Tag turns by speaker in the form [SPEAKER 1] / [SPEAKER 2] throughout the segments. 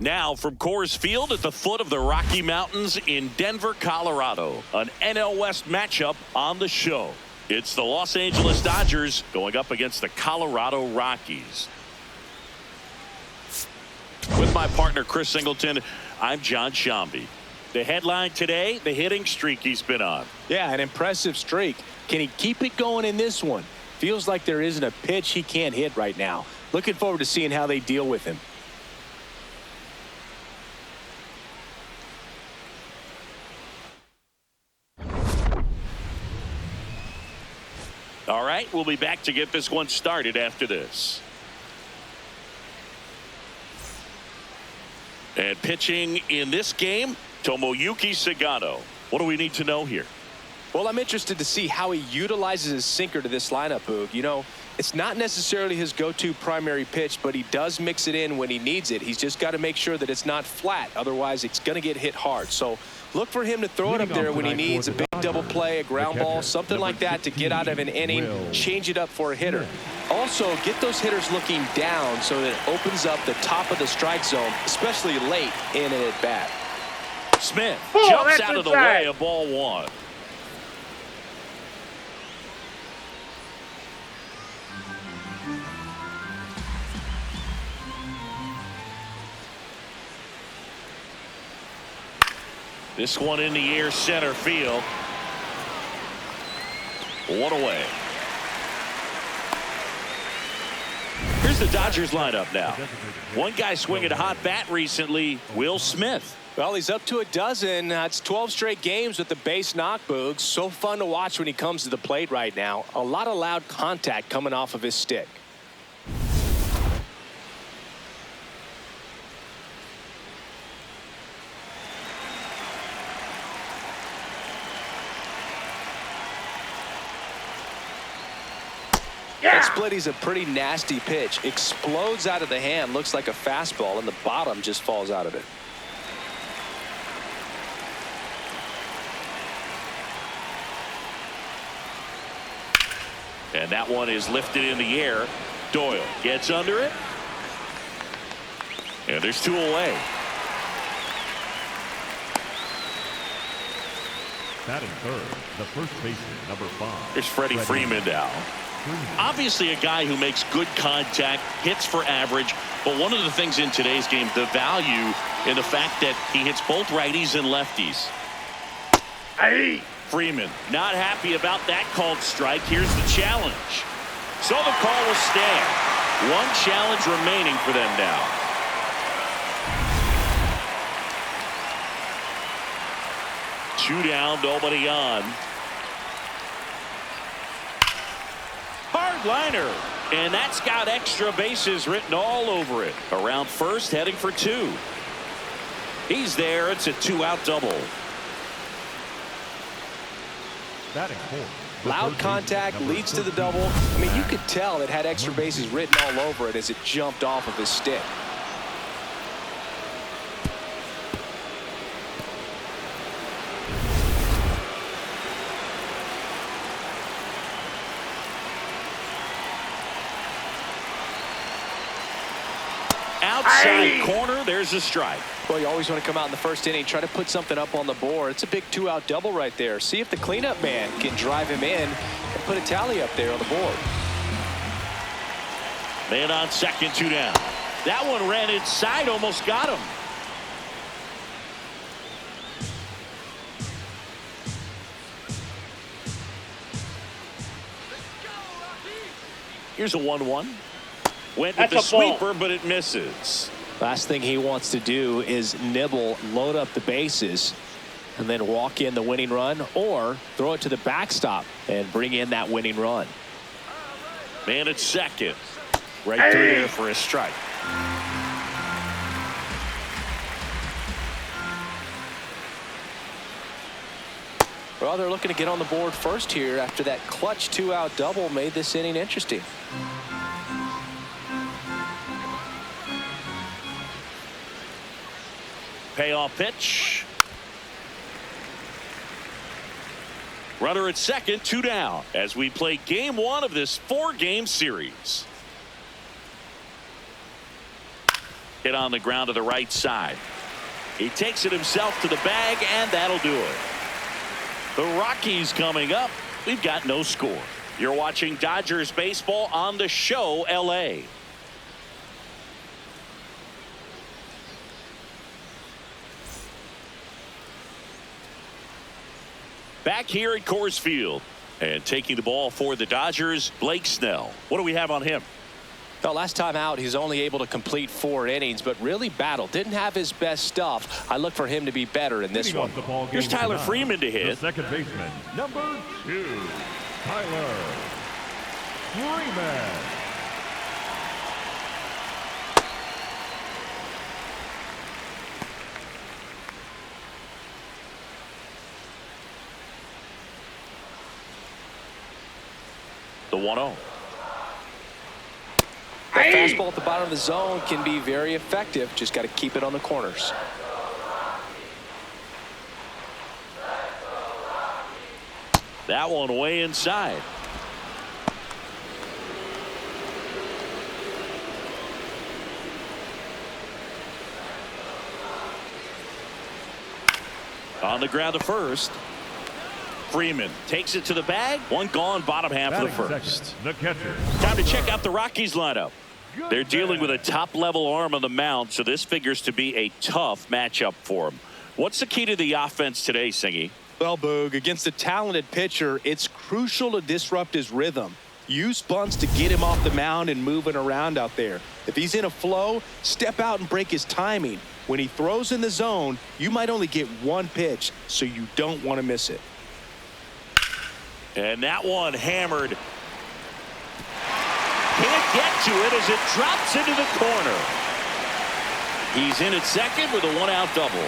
[SPEAKER 1] Now from Coors Field at the foot of the Rocky Mountains in Denver, Colorado, an NL West matchup on the show. It's the Los Angeles Dodgers going up against the Colorado Rockies. With my partner Chris Singleton, I'm John Shambi. The headline today, the hitting streak he's been on.
[SPEAKER 2] Yeah, an impressive streak. Can he keep it going in this one? Feels like there isn't a pitch he can't hit right now. Looking forward to seeing how they deal with him.
[SPEAKER 1] All right, we'll be back to get this one started after this. And pitching in this game, Tomoyuki Sagano. What do we need to know here?
[SPEAKER 2] Well, I'm interested to see how he utilizes his sinker to this lineup, Boog. You know, it's not necessarily his go-to primary pitch, but he does mix it in when he needs it. He's just got to make sure that it's not flat. Otherwise, it's going to get hit hard. So look for him to throw it up there when he needs a big double play, a ground ball, something like that to get out of an inning, change it up for a hitter. Also, get those hitters looking down so that it opens up the top of the strike zone, especially late in an at-bat.
[SPEAKER 1] Smith jumps out of the way of ball one. This one in the air, center field. One away. Here's the Dodgers lineup now. One guy swinging a hot bat recently, Will Smith.
[SPEAKER 2] Well, he's up to a dozen. That's 12 straight games with the base knock, Boog. So fun to watch when he comes to the plate right now. A lot of loud contact coming off of his stick. That split is a pretty nasty pitch. Explodes out of the hand. Looks like a fastball, and the bottom just falls out of it.
[SPEAKER 1] And that one is lifted in the air. Doyle gets under it. And there's two away.
[SPEAKER 3] Batting third, the first baseman, number 5.
[SPEAKER 1] There's Freddie Freeman now. Obviously a guy who makes good contact, hits for average, but one of the things in today's game, the value in the fact that he hits both righties and lefties.
[SPEAKER 4] Hey!
[SPEAKER 1] Freeman not happy about that called strike. Here's the challenge. So the call will stand. One challenge remaining for them now. Two down, nobody on. Hard liner, and that's got extra bases written all over it. Around first, heading for two. He's there. It's a 2-out double.
[SPEAKER 3] Batting fourth.
[SPEAKER 2] Loud contact leads to the double. I mean, you could tell it had extra bases written all over it as it jumped off of his stick.
[SPEAKER 1] Outside corner, there's a strike.
[SPEAKER 2] Well, you always want to come out in the first inning, try to put something up on the board. It's a big 2-out double right there. See if the cleanup man can drive him in and put a tally up there on the board.
[SPEAKER 1] Man on second, 2 down. That one ran inside, almost got him. Here's a 1-1. Went with the sweeper, but it misses.
[SPEAKER 2] Last thing he wants to do is nibble, load up the bases, and then walk in the winning run, or throw it to the backstop and bring in that winning run.
[SPEAKER 1] Man at second. Right through there for a strike.
[SPEAKER 2] Well, they're looking to get on the board first here after that clutch 2-out double made this inning interesting.
[SPEAKER 1] Payoff pitch. Runner at second, 2 down as we play game 1 of this 4-game series. Hit on the ground to the right side. He takes it himself to the bag, and that'll do it. The Rockies coming up. We've got no score. You're watching Dodgers baseball on the show, LA. Back here at Coors Field, and taking the ball for the Dodgers, Blake Snell. What do we have on him?
[SPEAKER 2] Well, last time out, he's only able to complete 4 innings, but really battled. Didn't have his best stuff. I look for him to be better in this one.
[SPEAKER 1] Here's Tyler Freeman to hit.
[SPEAKER 3] The second baseman, number 2, Tyler Freeman.
[SPEAKER 1] The 1-0.
[SPEAKER 2] The fastball at the bottom of the zone can be very effective. Just got to keep it on the corners.
[SPEAKER 1] That one way inside. On the ground to first. Freeman takes it to the bag. One gone, bottom half of the first.
[SPEAKER 3] Second, the catcher.
[SPEAKER 1] Time to check out the Rockies lineup. They're dealing with a top-level arm on the mound, so this figures to be a tough matchup for them. What's the key to the offense today, Singy?
[SPEAKER 2] Well, Boog, against a talented pitcher, it's crucial to disrupt his rhythm. Use bunts to get him off the mound and moving around out there. If he's in a flow, step out and break his timing. When he throws in the zone, you might only get one pitch, so you don't want to miss it.
[SPEAKER 1] And that one hammered. Can't get to it as it drops into the corner. He's in at second with a 1-out double.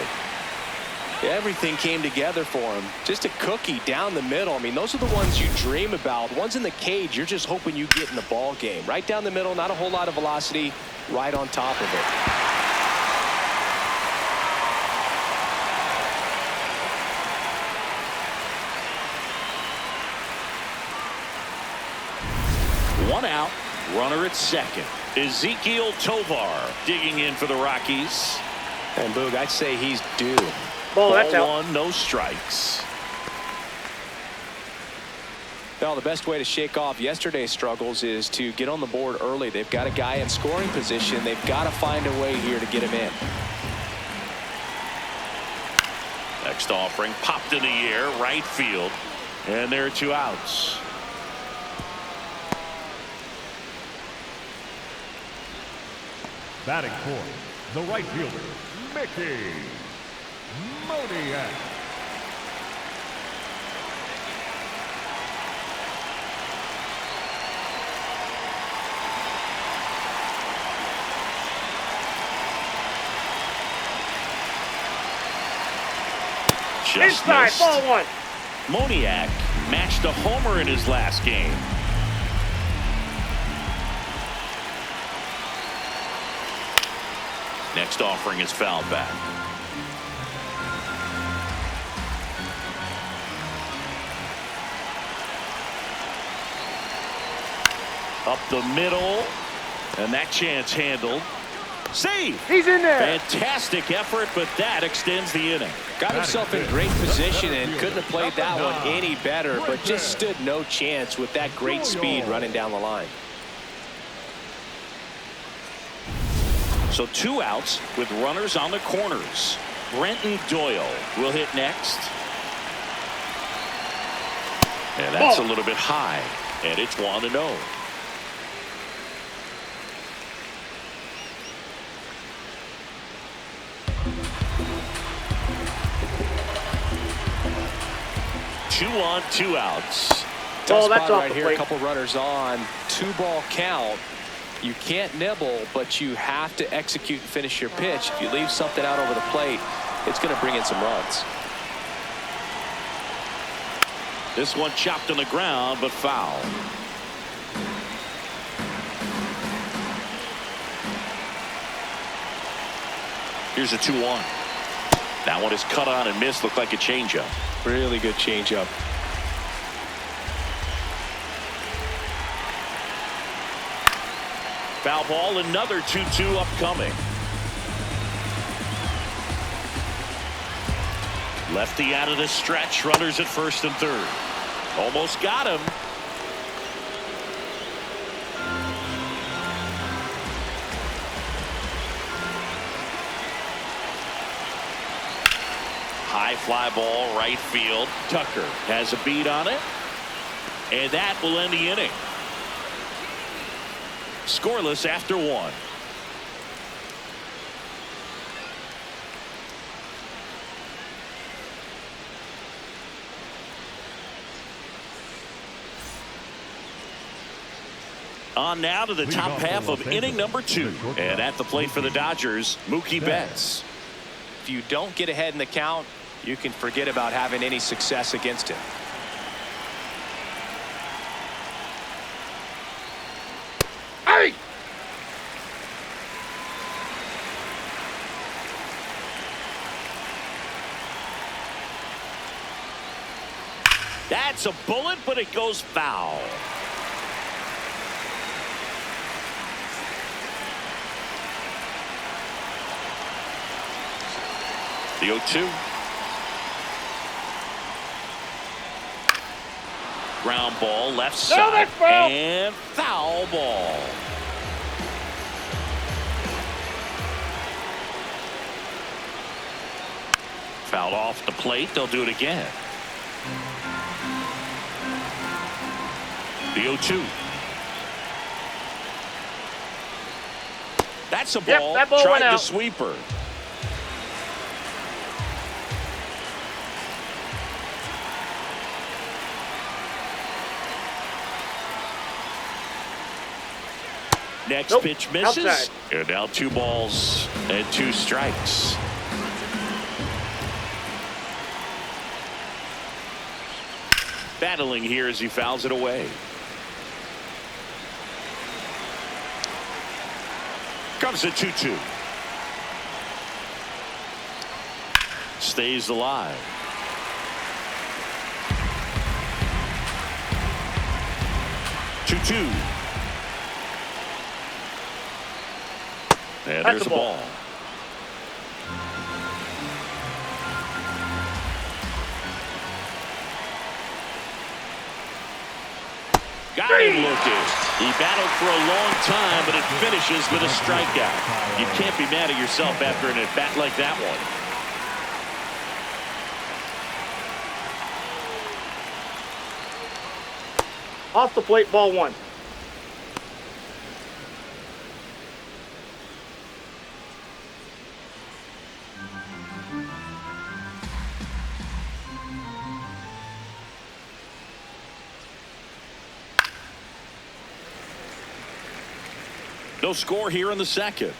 [SPEAKER 2] Everything came together for him. Just a cookie down the middle. I mean, those are the ones you dream about. Ones in the cage, you're just hoping you get in the ball game. Right down the middle, not a whole lot of velocity, right on top of it.
[SPEAKER 1] One out, runner at second. Ezekiel Tovar digging in for the Rockies.
[SPEAKER 2] And Boog, I'd say he's due.
[SPEAKER 4] Ball, that's out.
[SPEAKER 1] Ball 1, no strikes.
[SPEAKER 2] Well, the best way to shake off yesterday's struggles is to get on the board early. They've got a guy in scoring position. They've got to find a way here to get him in.
[SPEAKER 1] Next offering popped in the air, right field. And there are 2 outs.
[SPEAKER 3] Batting fourth, the right fielder, Mickey Moniak.
[SPEAKER 1] Just
[SPEAKER 4] Inside,
[SPEAKER 1] missed.
[SPEAKER 4] ball 1.
[SPEAKER 1] Moniak matched a homer in his last game. Next offering is fouled back. Up the middle, and that chance handled. Save!
[SPEAKER 4] He's in there.
[SPEAKER 1] Fantastic effort, but that extends the inning.
[SPEAKER 2] Got himself in great position and couldn't have played that one any better, but just stood no chance with that great speed running down the line.
[SPEAKER 1] So 2 outs with runners on the corners. Brenton Doyle will hit next. And that's a little bit high. And it's 1-0. Two on, 2 outs.
[SPEAKER 2] Tough
[SPEAKER 4] that's
[SPEAKER 2] spot
[SPEAKER 4] off
[SPEAKER 2] right
[SPEAKER 4] the
[SPEAKER 2] here.
[SPEAKER 4] plate.
[SPEAKER 2] A couple runners on. 2-ball count. You can't nibble, but you have to execute and finish your pitch. If you leave something out over the plate, it's going to bring in some runs.
[SPEAKER 1] This one chopped on the ground, but foul. Here's a 2-1. That one is cut on and missed. Looked like a changeup.
[SPEAKER 2] Really good changeup.
[SPEAKER 1] Foul ball, another 2-2 upcoming. Lefty out of the stretch. Runners at first and third. Almost got him. High fly ball right field. Tucker has a beat on it. And that will end the inning. Scoreless after one. On now to the top half of inning number 2. And at the plate for the Dodgers, Mookie Betts.
[SPEAKER 2] If you don't get ahead in the count, you can forget about having any success against him.
[SPEAKER 4] Hey!
[SPEAKER 1] That's a bullet, but it goes foul. The 0-2. Ground ball left side and foul ball. Fouled off the plate. They'll do it again. The 0-2. That's a ball.
[SPEAKER 4] Yep, that ball went
[SPEAKER 1] Tried the
[SPEAKER 4] out.
[SPEAKER 1] sweeper. Next pitch misses.
[SPEAKER 4] Outside.
[SPEAKER 1] And now 2 balls and 2 strikes. Battling here as he fouls it away. Comes a 2-2. Stays alive. Two. And there's the ball. Got him looking. He battled for a long time, but it finishes with a strikeout. You can't be mad at yourself after an at-bat like that one.
[SPEAKER 4] Off the plate, ball 1.
[SPEAKER 1] No score here in the second.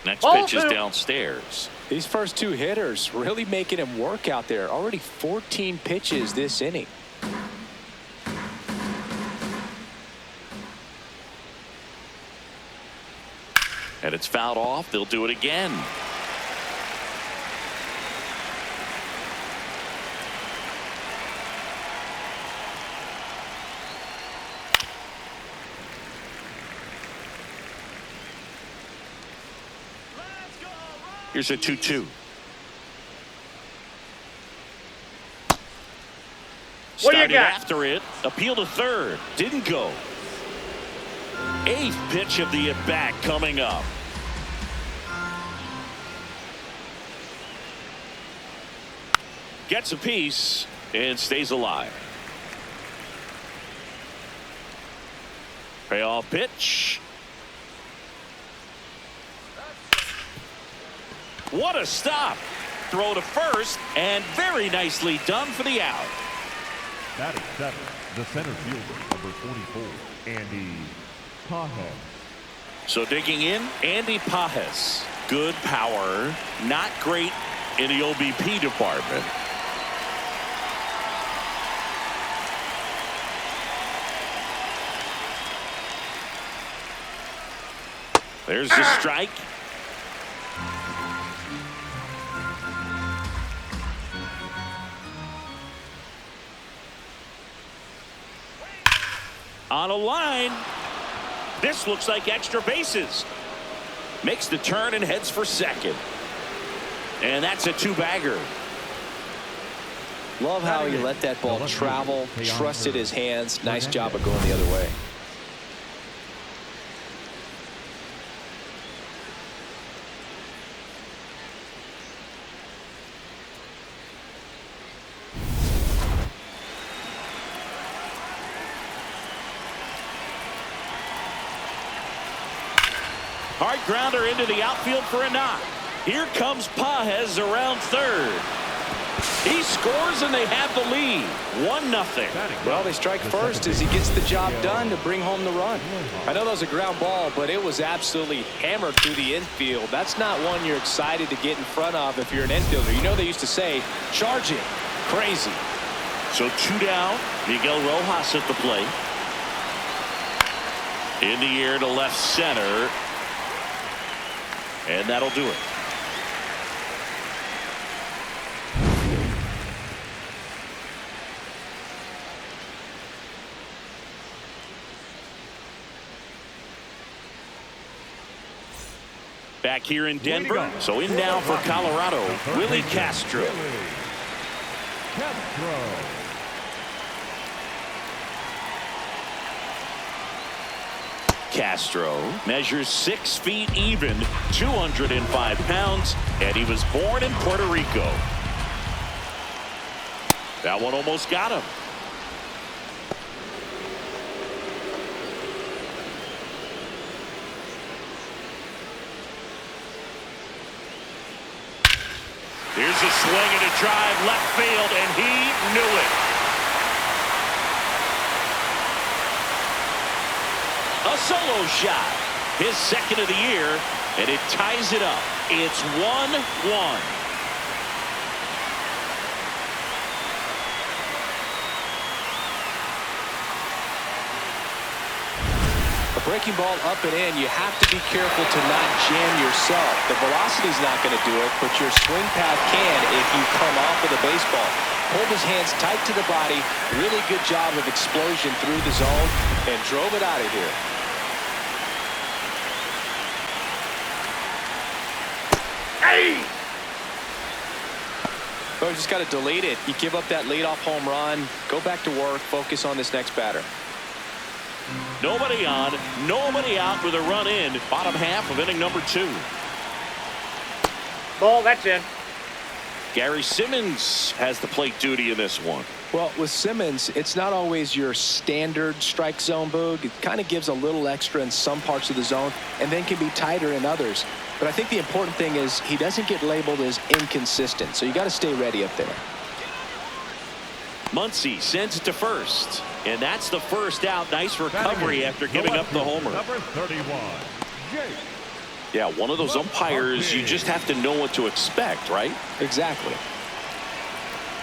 [SPEAKER 1] Next pitch is downstairs.
[SPEAKER 2] These first 2 hitters really making him work out there. Already 14 pitches this inning.
[SPEAKER 1] And it's fouled off. They'll do it again. Here's a 2-2.
[SPEAKER 4] What do you
[SPEAKER 1] Started
[SPEAKER 4] got?
[SPEAKER 1] after it. Appeal to third. Didn't go. 8th pitch of the at-bat coming up. Gets a piece and stays alive. Payoff pitch. What a stop. Throw to first, and very nicely done for the out.
[SPEAKER 3] Batting 7, the center fielder, number 44, Andy Pajes.
[SPEAKER 1] So digging in, Andy Pajes. Good power, not great in the OBP department. There's the strike. on a line. This looks like extra bases. Makes the turn and heads for second. And that's a two-bagger.
[SPEAKER 2] Love how he let that ball travel, trusted his hands. Nice job of going the other way.
[SPEAKER 1] Hard grounder into the outfield for a knock. Here comes Pages around third. He scores and they have the lead. 1-0.
[SPEAKER 2] Well, they strike first as he gets the job done to bring home the run. I know that was a ground ball, but it was absolutely hammered through the infield. That's not one you're excited to get in front of if you're an infielder. You know they used to say, charge it. Crazy.
[SPEAKER 1] So 2 down. Miguel Rojas at the plate. In the air to left center. And that'll do it. Back here in Denver. So in now for Colorado, Willie Castro. Castro measures 6 feet even, 205 pounds, and he was born in Puerto Rico. That one almost got him. Here's a swing and a drive left field, and he knew it. A solo shot, his second of the year, and it ties it up. It's 1-1.
[SPEAKER 2] A breaking ball up and in, you have to be careful to not jam yourself. The velocity's not going to do it, but your swing path can if you come off of the baseball. Pulled his hands tight to the body. Really good job of explosion through the zone and drove it out of here.
[SPEAKER 4] Hey!
[SPEAKER 2] So you just got to delete it. You give up that leadoff home run. Go back to work. Focus on this next batter.
[SPEAKER 1] Nobody on, nobody out with a run in. Bottom half of inning number 2.
[SPEAKER 4] Ball, that's in.
[SPEAKER 1] Gary Simmons has the plate duty in this one.
[SPEAKER 2] Well, with Simmons, it's not always your standard strike zone, Boog. It kind of gives a little extra in some parts of the zone and then can be tighter in others. But I think the important thing is he doesn't get labeled as inconsistent, so you got to stay ready up there.
[SPEAKER 1] Muncy sends it to first, and that's the first out. Nice recovery after giving up the homer.
[SPEAKER 3] Number 31, Jake.
[SPEAKER 1] Yeah, one of those umpires you just have to know what to expect, right?
[SPEAKER 2] Exactly.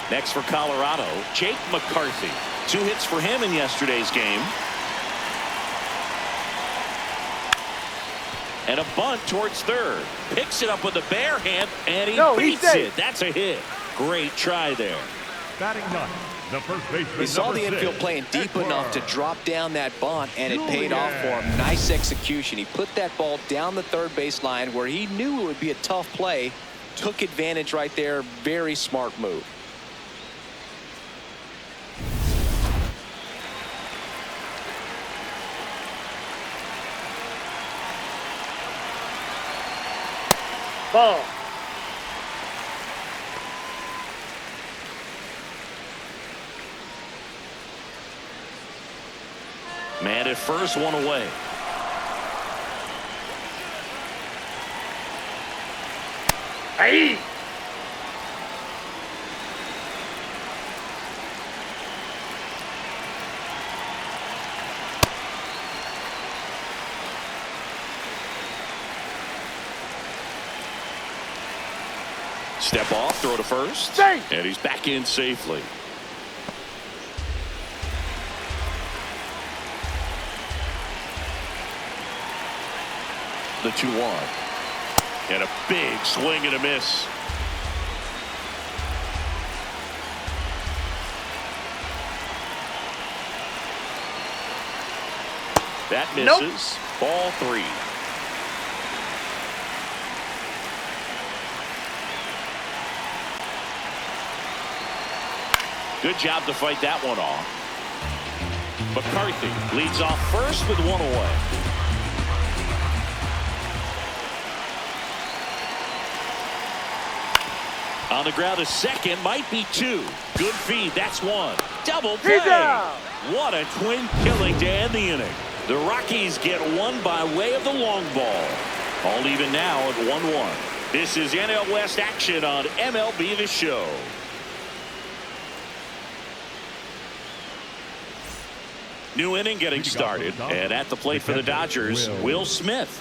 [SPEAKER 1] Next for Colorado, Jake McCarthy. 2 hits for him in yesterday's game. And a bunt towards third. Picks it up with a bare hand, and he beats it. That's a hit. Great try there.
[SPEAKER 3] Batting ninth, the first baseman.
[SPEAKER 2] He saw the infield playing deep enough to drop down that bunt, and it paid off for him. Nice execution. He put that ball down the third base line where he knew it would be a tough play. Took advantage right there. Very smart move.
[SPEAKER 4] Ball.
[SPEAKER 1] Man at first, one away.
[SPEAKER 4] Hey!
[SPEAKER 1] Step off, throw to first.
[SPEAKER 4] Safe.
[SPEAKER 1] And he's back in safely. The 2-1. And a big swing and a miss. That
[SPEAKER 4] Nope.
[SPEAKER 1] misses. Ball 3. Good job to fight that one off. McCarthy leads off first with 1 away. On the ground to second, might be 2. Good feed, that's 1. Double play. What a twin killing to end the inning. The Rockies get 1 by way of the long ball. All even now at 1-1. This is NL West action on MLB The Show. New inning getting started, and at the plate for the Dodgers, Will Smith.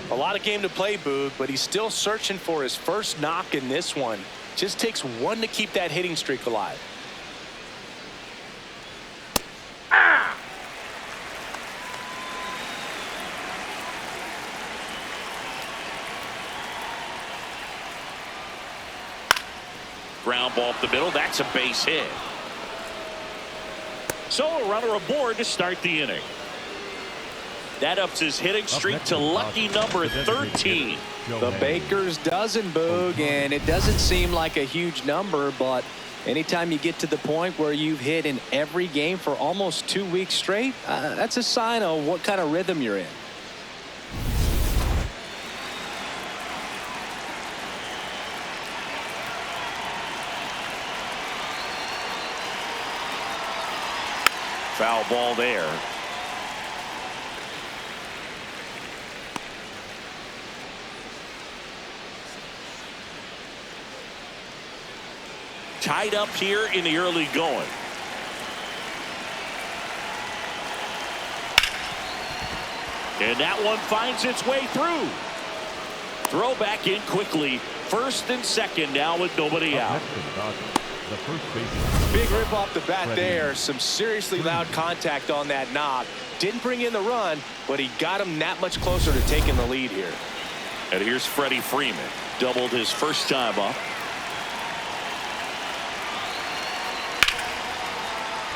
[SPEAKER 2] A lot of game to play, Boog, but he's still searching for his first knock in this one. Just takes 1 to keep that hitting streak alive.
[SPEAKER 1] Ground ball up the middle. That's a base hit. So a runner aboard to start the inning. That ups his hitting streak to lucky number 13.
[SPEAKER 2] The baker's dozen, Boog, and it doesn't seem like a huge number, but anytime you get to the point where you've hit in every game for almost 2 weeks straight, that's a sign of what kind of rhythm you're in.
[SPEAKER 1] Foul ball there. Tied up here in the early going. And that one finds its way through. Throw back in quickly. First and second now with nobody out.
[SPEAKER 2] Big rip off the bat there. Some seriously loud contact on that knock. Didn't bring in the run, but he got him that much closer to taking the lead here.
[SPEAKER 1] And here's Freddie Freeman. Doubled his first time up.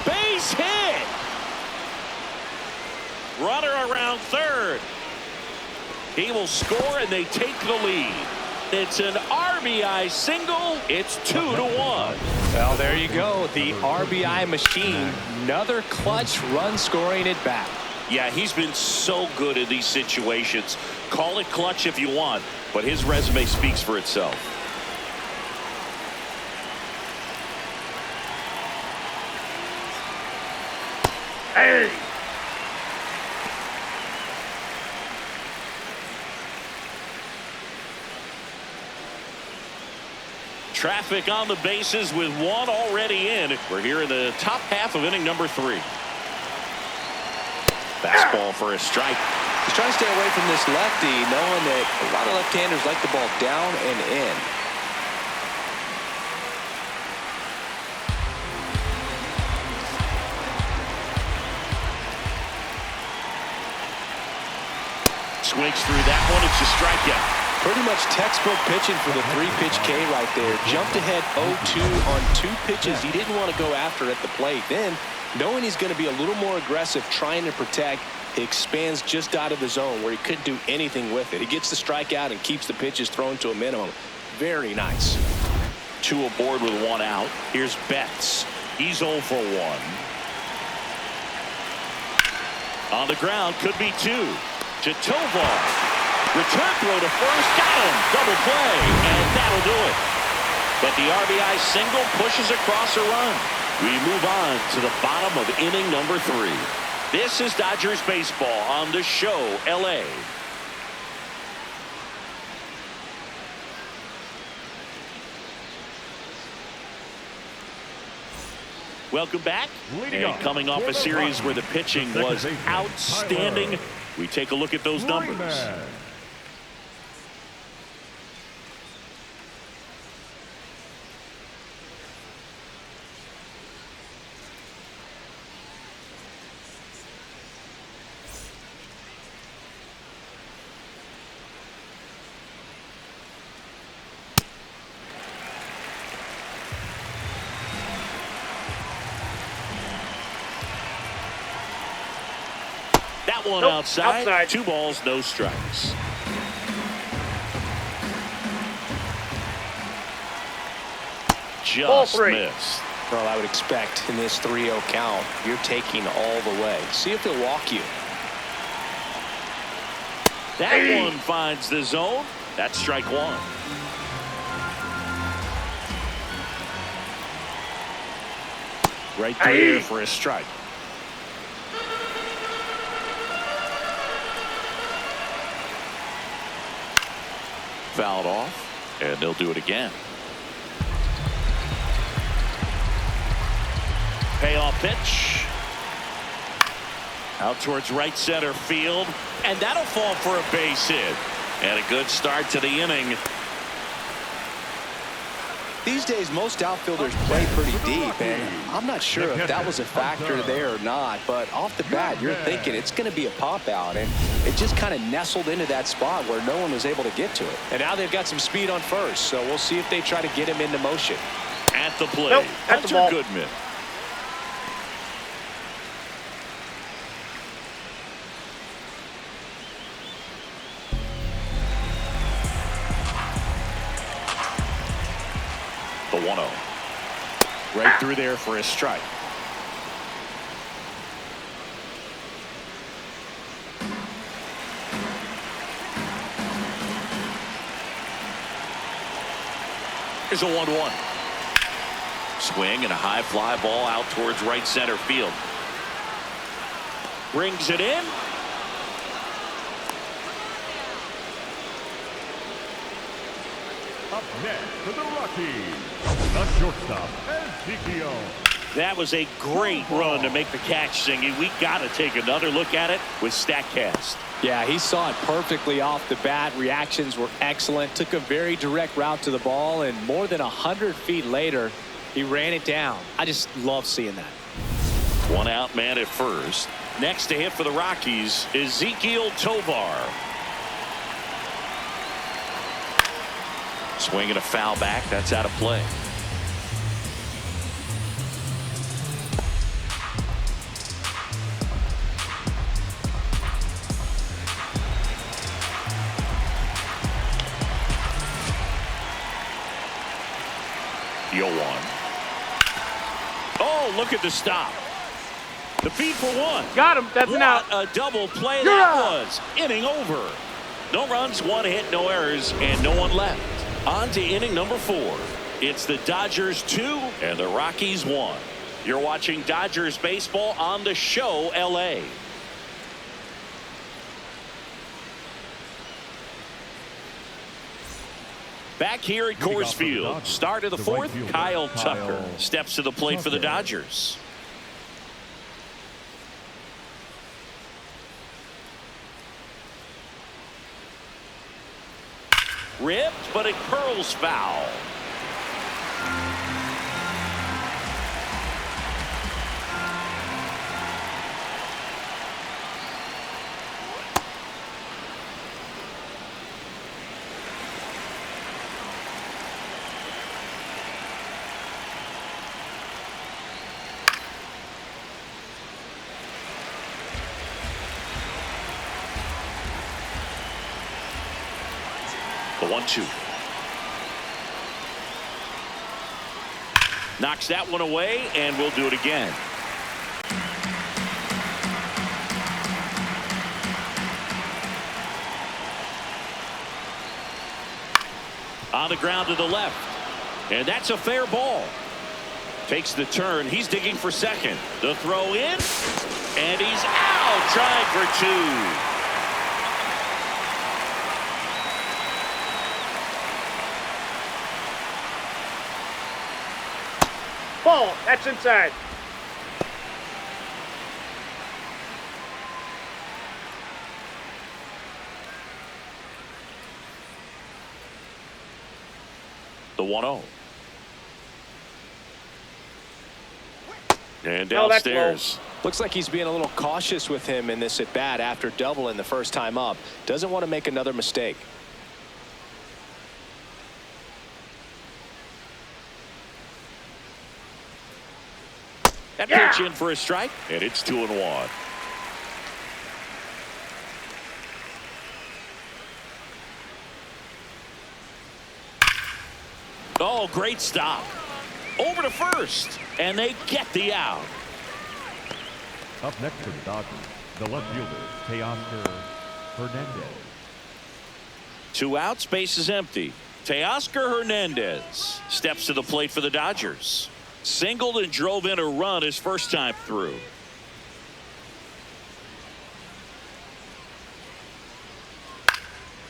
[SPEAKER 1] Base hit. Runner around third. He will score and they take the lead. It's an RBI single. It's 2-1.
[SPEAKER 2] Well, there you go. The RBI machine. Another clutch run scoring at bat.
[SPEAKER 1] Yeah, he's been so good in these situations. Call it clutch if you want, but his resume speaks for itself.
[SPEAKER 4] Hey!
[SPEAKER 1] Traffic on the bases with 1 already in. We're here in the top half of inning number 3. Fastball for a strike.
[SPEAKER 2] He's trying to stay away from this lefty, knowing that a lot of left-handers like the ball down and in.
[SPEAKER 1] Swings through that one. It's a strikeout.
[SPEAKER 2] Pretty much textbook pitching for the 3-pitch K right there. Jumped ahead 0-2 on 2 pitches he didn't want to go after at the plate. Then, knowing he's going to be a little more aggressive trying to protect, he expands just out of the zone where he couldn't do anything with it. He gets the strikeout and keeps the pitches thrown to a minimum. Very nice.
[SPEAKER 1] 2 aboard with 1 out. Here's Betts. He's 0 for 1. On the ground, could be 2. To Tovar. Return throw to first, got him, double play, and that'll do it. But the RBI single pushes across a run. We move on to the bottom of inning number 3. This is Dodgers baseball on The Show, LA. Welcome back. And coming off a series where the pitching was outstanding, we take a look at those numbers. that one
[SPEAKER 4] Nope,
[SPEAKER 1] outside. 2 balls, no strikes.
[SPEAKER 4] Ball
[SPEAKER 1] Just
[SPEAKER 4] 3.
[SPEAKER 1] missed.
[SPEAKER 2] Well, I would expect in this 3-0 count, you're taking all the way. See if he'll walk you.
[SPEAKER 1] That one finds the zone. That's strike 1. Right there for a strike. Fouled off, and they'll do it again. Payoff pitch. Out towards right center field, and that'll fall for a base hit. And a good start to the inning.
[SPEAKER 2] These days, most outfielders play pretty deep, and I'm not sure if that was a factor there or not, but off the bat, you're thinking it's going to be a pop-out, and it just kind of nestled into that spot where no one was able to get to it. And now they've got some speed on first, so we'll see if they try to get him into motion.
[SPEAKER 1] At the plate,
[SPEAKER 4] Nope, that's the ball.
[SPEAKER 1] Goodman. The 1-0. Right through there for a strike. Here's a 1-1. Swing and a high fly ball out towards right center field. Brings it in.
[SPEAKER 3] Up next for the Rockies, the shortstop, S2G19.
[SPEAKER 1] That was a great run to make the catch, Singy. We got to take another look at it with StatCast.
[SPEAKER 2] Yeah, he saw it perfectly off the bat. Reactions were excellent. Took a very direct route to the ball, and more than 100 feet later, he ran it down. I just love seeing that.
[SPEAKER 1] 1 out man at first. Next to hit for the Rockies is Ezequiel Tovar. Swinging a foul back. That's out of play. Yo one. Oh, look at the stop. The feed for 1.
[SPEAKER 4] Got him. That's an out.
[SPEAKER 1] What a double play that was. Inning over. No runs, 1 hit, no errors, and no one left. On to inning number 4. It's the Dodgers 2 and the Rockies 1. You're watching Dodgers baseball on the show LA. Back here at Coors Field, start of the 4th, Kyle Tucker steps to the plate for the Dodgers. Ripped, but it curls foul. The 1-2. Knocks that one away, and we'll do it again. On the ground to the left. And that's a fair ball. Takes the turn. He's digging for second. The throw in. And he's out. Trying for 2.
[SPEAKER 4] Ball. That's inside.
[SPEAKER 1] The 1-0. And
[SPEAKER 4] Oh, that's
[SPEAKER 1] downstairs.
[SPEAKER 2] Looks like he's being a little cautious with him in this at bat after doubling the first time up. Doesn't want to make another mistake. That pitch in for a strike, and it's 2-1.
[SPEAKER 1] Oh, great stop. Over to first, and they get the out.
[SPEAKER 3] Up next for the Dodgers, the left fielder, Teoscar Hernandez.
[SPEAKER 1] 2 outs, base is empty. Teoscar Hernandez steps to the plate for the Dodgers. Singled and drove in a run his first time through.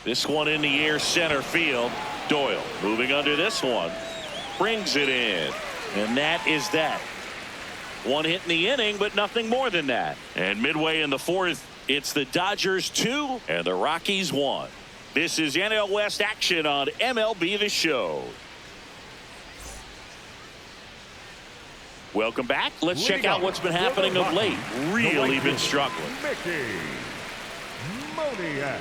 [SPEAKER 1] This one in the air, center field. Doyle moving under this one. Brings it in. And that is that. 1 hit in the inning, but nothing more than that. And midway in the 4th, it's the Dodgers 2 and the Rockies 1. This is NL West action on MLB The Show. Welcome back. Let's check out what's been happening of late. Really been struggling.
[SPEAKER 3] Mickey Moniak.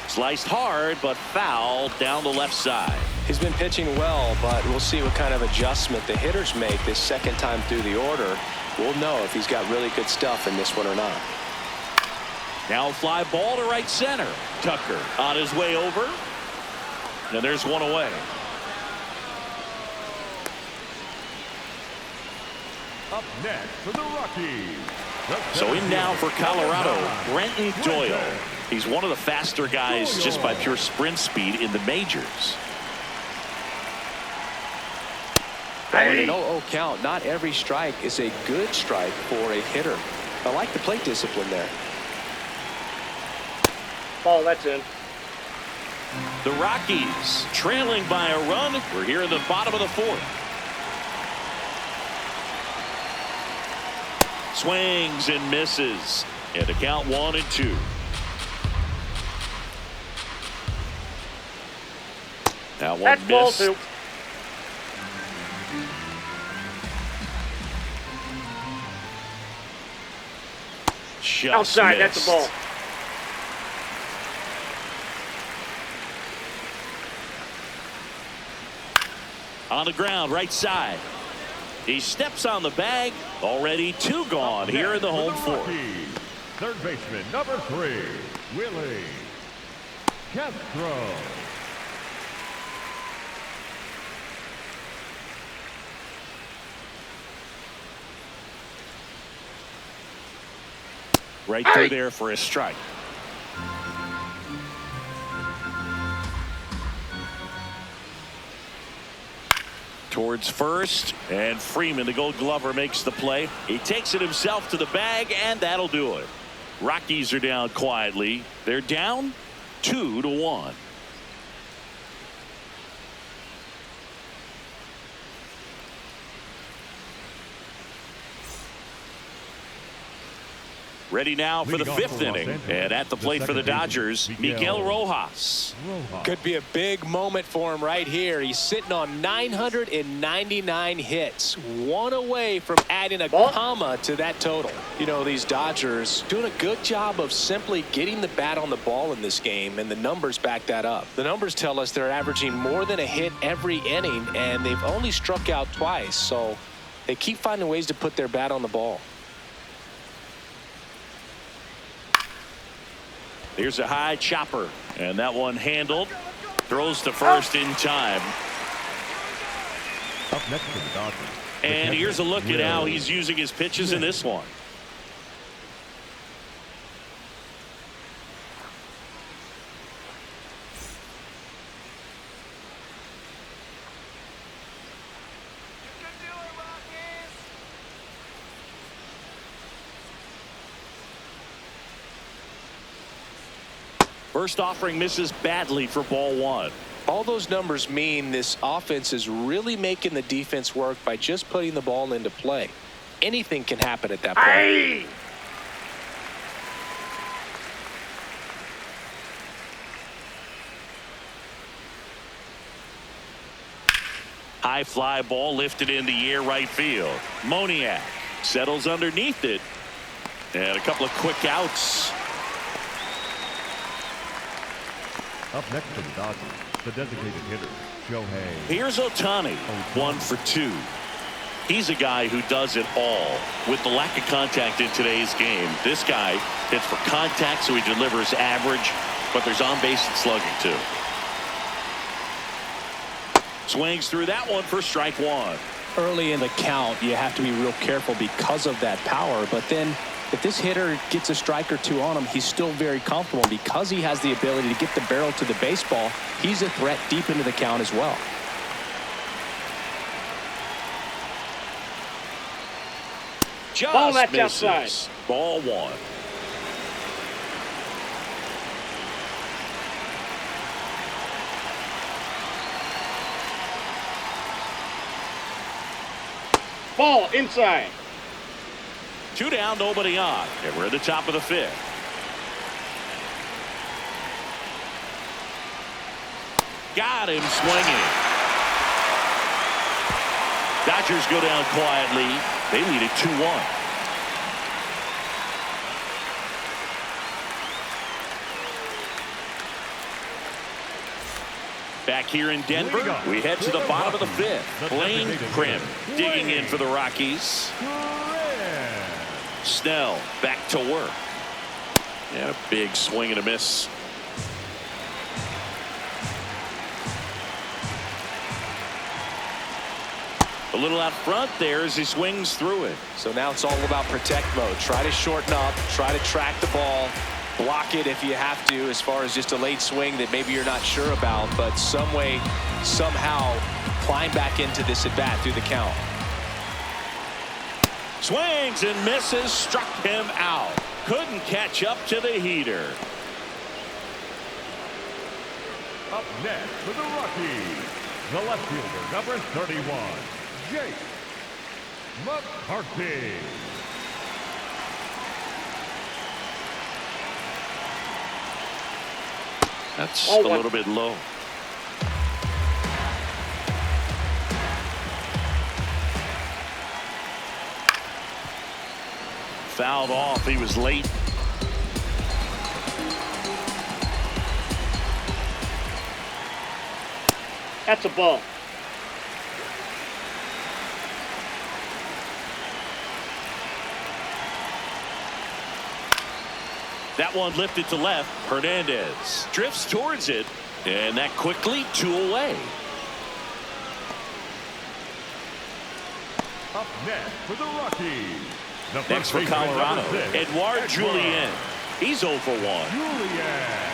[SPEAKER 1] Sliced hard, but foul down the left side.
[SPEAKER 2] He's been pitching well, but we'll see what kind of adjustment the hitters make this second time through the order. We'll know if he's got really good stuff in this one or not.
[SPEAKER 1] Now a fly ball to right center. Tucker on his way over. And there's one away.
[SPEAKER 3] Up next for the Rockies.
[SPEAKER 1] So in now for Colorado, Brenton Doyle. He's one of the faster guys just by pure sprint speed in the majors.
[SPEAKER 2] An 0-0 count. Not every strike is a good strike for a hitter. I like the plate discipline there.
[SPEAKER 4] Ball, that's in.
[SPEAKER 1] The Rockies trailing by a run. We're here in the bottom of the 4th. Swings and misses. And to count 1-2. That one
[SPEAKER 4] That's ball
[SPEAKER 1] missed.
[SPEAKER 4] 2.
[SPEAKER 1] Just
[SPEAKER 4] Outside,
[SPEAKER 1] missed.
[SPEAKER 4] that's a ball.
[SPEAKER 1] On the ground, right side. He steps on the bag. Already 2 gone here in the home 4th.
[SPEAKER 3] Third baseman, number 3, Willie Castro.
[SPEAKER 1] Right through there for a strike. Towards first, and Freeman, the Gold Glover, makes the play. He takes it himself to the bag, and that'll do it. Rockies are down quietly. They're down 2-1. Ready now for the 5th inning. And at the plate for the Dodgers, Miguel Rojas.
[SPEAKER 2] Could be a big moment for him right here. He's sitting on 999 hits. 1 away from adding a comma to that total. You know, these Dodgers doing a good job of simply getting the bat on the ball in this game, and the numbers back that up. The numbers tell us they're averaging more than a hit every inning, and they've only struck out twice. So they keep finding ways to put their bat on the ball.
[SPEAKER 1] Here's a high chopper, and that one handled. Throws to first in time.
[SPEAKER 3] Up next for the Dodgers.
[SPEAKER 1] And here's a look at how he's using his pitches in this one. First offering misses badly for ball 1.
[SPEAKER 2] All those numbers mean this offense is really making the defense work by just putting the ball into play. Anything can happen at that point.
[SPEAKER 1] High fly ball lifted in the air right field. Moniak settles underneath it. And a couple of quick outs.
[SPEAKER 3] Up next for the Dodgers, the designated hitter, Shohei.
[SPEAKER 1] Here's Ohtani, 1 for 2. He's a guy who does it all. With the lack of contact in today's game, this guy hits for contact, so he delivers average, but there's on-base and slugging too. Swings through that one for strike 1.
[SPEAKER 2] Early in the count, you have to be real careful because of that power. But then if this hitter gets a strike or two on him, he's still very comfortable. Because he has the ability to get the barrel to the baseball, he's a threat deep into the count as well.
[SPEAKER 1] Just
[SPEAKER 4] Ball, that's
[SPEAKER 1] misses.
[SPEAKER 4] outside.
[SPEAKER 1] Ball 1.
[SPEAKER 4] Ball inside.
[SPEAKER 1] 2 down, nobody on. And we're at the top of the 5th. Got him swinging. Dodgers go down quietly. They lead it 2-1. Back here in Denver, we head to the bottom of the 5th. Blaine Crim digging in for the Rockies. Snell back to work. And a big swing and a miss. A little out front there as he swings through it.
[SPEAKER 2] So now it's all about protect mode. Try to shorten up, try to track the ball, block it if you have to, as far as just a late swing that maybe you're not sure about, but some way, somehow climb back into this at bat through the count.
[SPEAKER 1] Swings and misses, struck him out. Couldn't catch up to the heater.
[SPEAKER 3] Up next for the Rockies, the left fielder, number 31, Jake McCarthy.
[SPEAKER 1] That's a little bit low. Fouled off. He was late.
[SPEAKER 4] That's a ball.
[SPEAKER 1] That one lifted to left. Hernandez drifts towards it, and that quickly 2 away.
[SPEAKER 3] Up next for the Rockies, the
[SPEAKER 1] Next
[SPEAKER 3] first
[SPEAKER 1] for
[SPEAKER 3] baseman,
[SPEAKER 1] Colorado,
[SPEAKER 3] number 6,
[SPEAKER 1] Edouard Julien. He's 0 for 1.
[SPEAKER 3] Julien.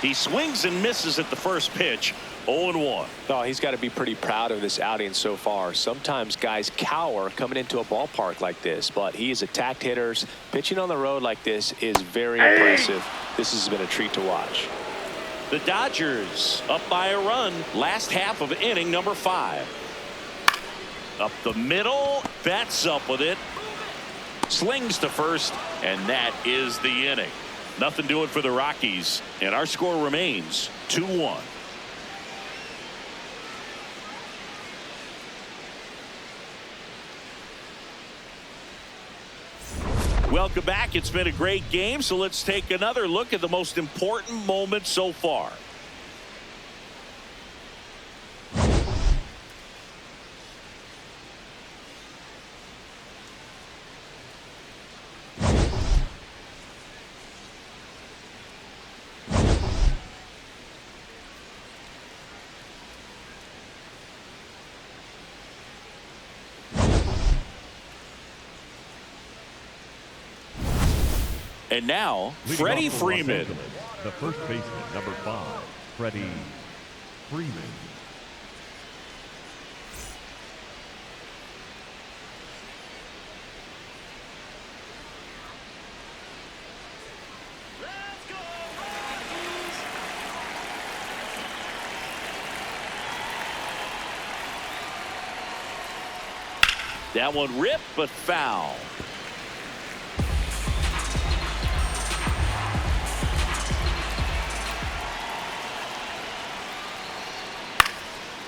[SPEAKER 1] He swings and misses at the first pitch. 0-1.
[SPEAKER 2] Oh, he's got to be pretty proud of this outing so far. Sometimes guys cower coming into a ballpark like this, but he has attacked hitters. Pitching on the road like this is very impressive. This has been a treat to watch.
[SPEAKER 1] The Dodgers up by a run. Last half of inning number 5. Up the middle. That's up with it. Slings to first, and that is the inning. Nothing doing for the Rockies, and our score remains 2-1. Welcome back. It's been a great game, so let's take another look at the most important moment so far. And now,
[SPEAKER 3] Leading
[SPEAKER 1] Freddie
[SPEAKER 3] off for Los
[SPEAKER 1] Freeman.
[SPEAKER 3] Angeles, the first baseman, number 5, Freddie Freeman.
[SPEAKER 1] That one ripped, but foul.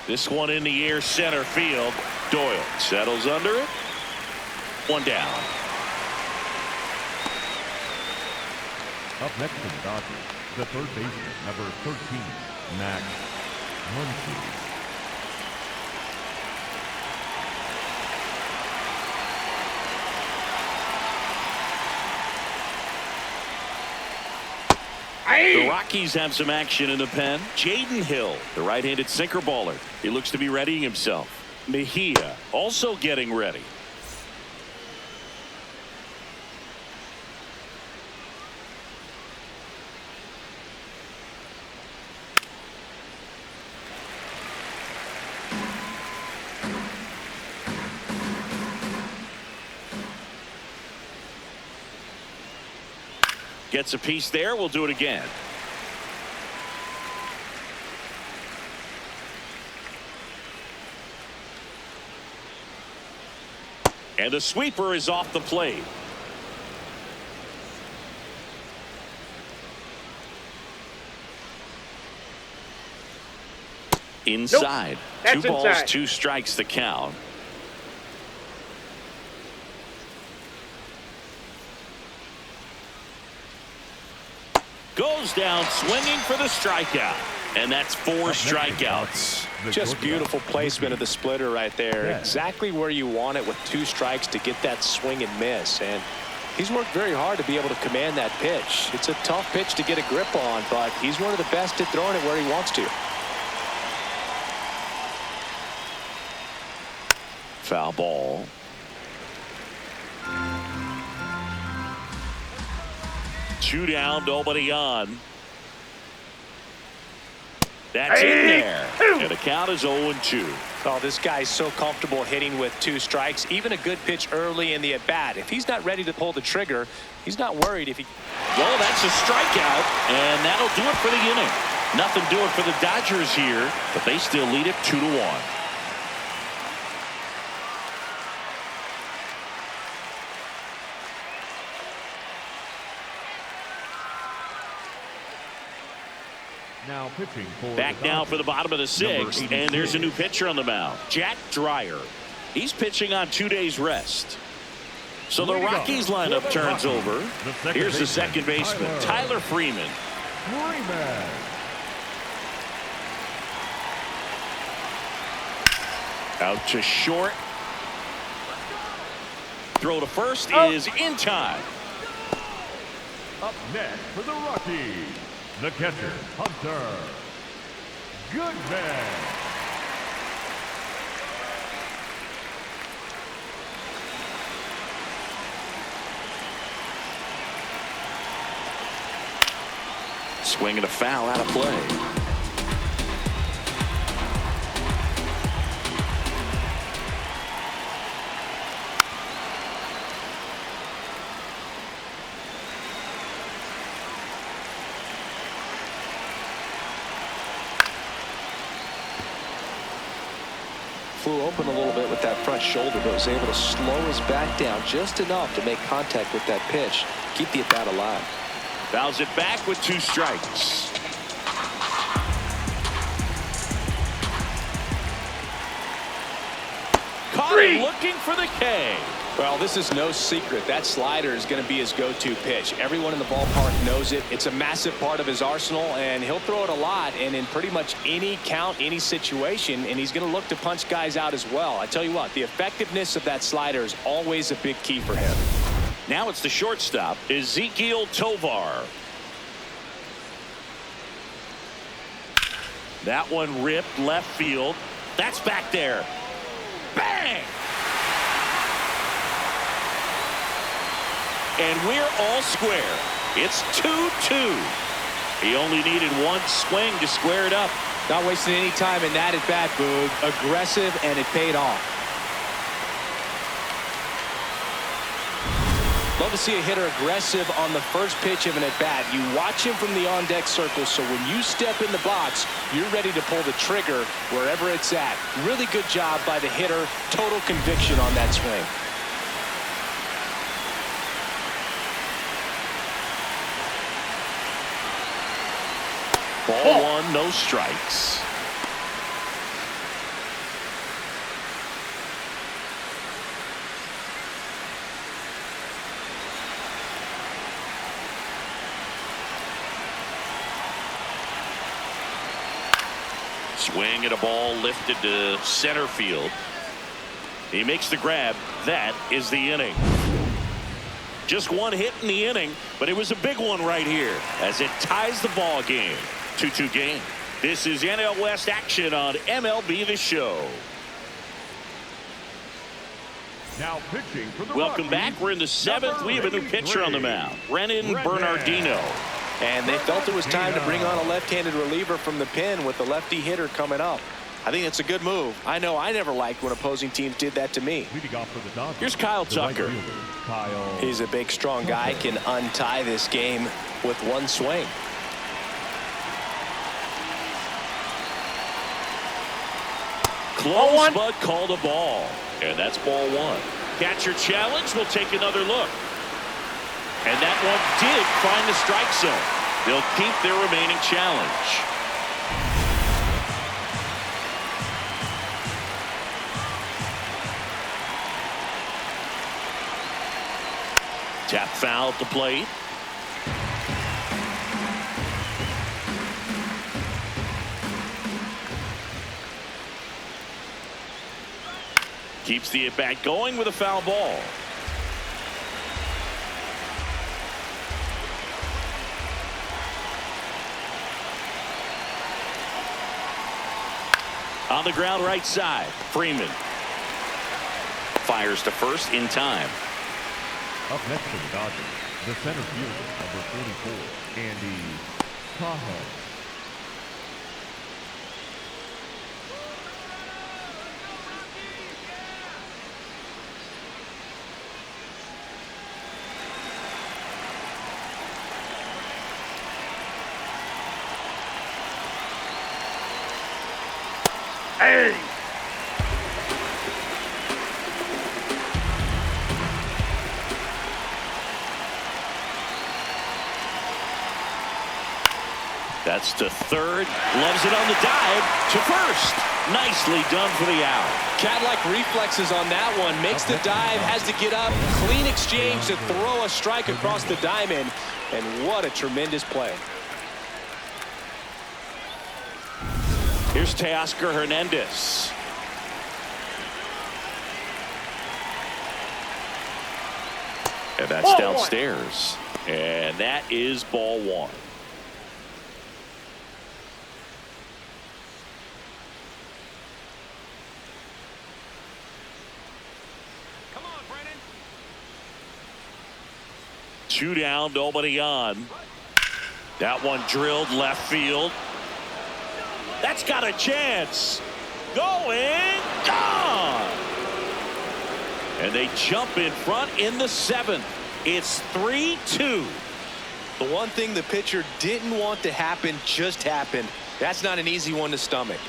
[SPEAKER 1] This one in the air, center field. Doyle settles under it. One down.
[SPEAKER 3] Up next for the Dodgers, the third baseman, number 13, Max Muncy.
[SPEAKER 1] The Rockies have some action in the pen. Jaden Hill, the right-handed sinker baller. He looks to be readying himself. Mejia also getting ready. Gets a piece there. We'll do it again. And the sweeper is off the plate. Inside.
[SPEAKER 4] Nope. That's
[SPEAKER 1] Two balls,
[SPEAKER 4] inside.
[SPEAKER 1] 2 strikes the count. Goes down swinging for the strikeout. And that's 4 strikeouts.
[SPEAKER 2] Just beautiful placement of the splitter right there. Exactly where you want it with 2 strikes to get that swing and miss. And he's worked very hard to be able to command that pitch. It's a tough pitch to get a grip on, but he's one of the best at throwing it where he wants to.
[SPEAKER 1] Foul ball. Two down, nobody on. That's in there. And the count is 0-2.
[SPEAKER 2] Oh, this guy's so comfortable hitting with 2 strikes. Even a good pitch early in the at-bat. If he's not ready to pull the trigger, he's not worried if he...
[SPEAKER 1] Well, that's a strikeout, and that'll do it for the inning. Nothing doing for the Dodgers here, but they still lead it 2-1.
[SPEAKER 3] Now pitching for
[SPEAKER 1] Back now for the bottom of the 6th, and there's a new pitcher on the mound, Jack Dreyer. He's pitching on 2 days rest. So the Rockies lineup turns over. Here's the second baseman, Tyler Freeman. Out to short. Throw to first is in time.
[SPEAKER 3] Up next for the Rockies, the catcher, Hunter Goodman.
[SPEAKER 1] Swing and a foul out of play.
[SPEAKER 2] Flew open a little bit with that front shoulder, but was able to slow his back down just enough to make contact with that pitch. Keep the at-bat alive.
[SPEAKER 1] Fouls it back with 2 strikes. Caught him looking for the K.
[SPEAKER 2] Well, this is no secret. That slider is going to be his go-to pitch. Everyone in the ballpark knows it. It's a massive part of his arsenal, and he'll throw it a lot and in pretty much any count, any situation, and he's going to look to punch guys out as well. I tell you what, the effectiveness of that slider is always a big key for him.
[SPEAKER 1] Now it's the shortstop, Ezekiel Tovar. That one ripped left field. That's back there. Bang! And we're all square. It's 2-2. He only needed 1 swing to square it up.
[SPEAKER 2] Not wasting any time in that at-bat, Boog. Aggressive, and it paid off. Love to see a hitter aggressive on the first pitch of an at-bat. You watch him from the on-deck circle, so when you step in the box, you're ready to pull the trigger wherever it's at. Really good job by the hitter. Total conviction on that swing.
[SPEAKER 1] Ball 1, no strikes. Swing and a ball lifted to center field. He makes the grab. That is the inning. Just one hit in the inning, but it was a big one right here as it ties the ball game. 2-2 game. This is NL West action on MLB The Show.
[SPEAKER 3] Now pitching for the
[SPEAKER 1] Welcome
[SPEAKER 3] Rockies,
[SPEAKER 1] back. We're in the seventh. We have a new pitcher on the mound, Brennan Bernardino.
[SPEAKER 2] And they felt it was time to bring on a left-handed reliever from the pen with the lefty hitter coming up. I think it's a good move. I know I never liked when opposing teams did that to me.
[SPEAKER 3] Leading off for the Dodgers,
[SPEAKER 1] Here's Kyle
[SPEAKER 3] the right
[SPEAKER 1] Tucker.
[SPEAKER 3] fielder, Kyle.
[SPEAKER 2] He's a big, strong guy, can untie this game with one swing.
[SPEAKER 1] Close, but called a ball. And that's ball one. Catcher challenge. We'll take another look. And that one did find the strike zone. They'll keep their remaining challenge. Tap foul at the plate. Keeps the at-bat going with a foul ball. On the ground right side, Freeman fires to first in time.
[SPEAKER 3] Up next for the Dodgers, the center fielder, number 44, Andy Cajo.
[SPEAKER 4] Hey!
[SPEAKER 1] That's to third. Loves it on the dive to first. Nicely done for the out.
[SPEAKER 2] Cat-like reflexes on that one. Makes the dive, has to get up. Clean exchange to throw a strike across the diamond. And what a tremendous play.
[SPEAKER 1] Here's Teoscar Hernandez. And that's
[SPEAKER 4] Ball
[SPEAKER 1] downstairs. And that is ball one.
[SPEAKER 2] Come on, Brennan.
[SPEAKER 1] Two down, nobody on. That one drilled left field. That's got a chance. Going, gone. And they jump in front in the seventh. It's 3-2.
[SPEAKER 2] The one thing the pitcher didn't want to happen just happened. That's not an easy one to stomach.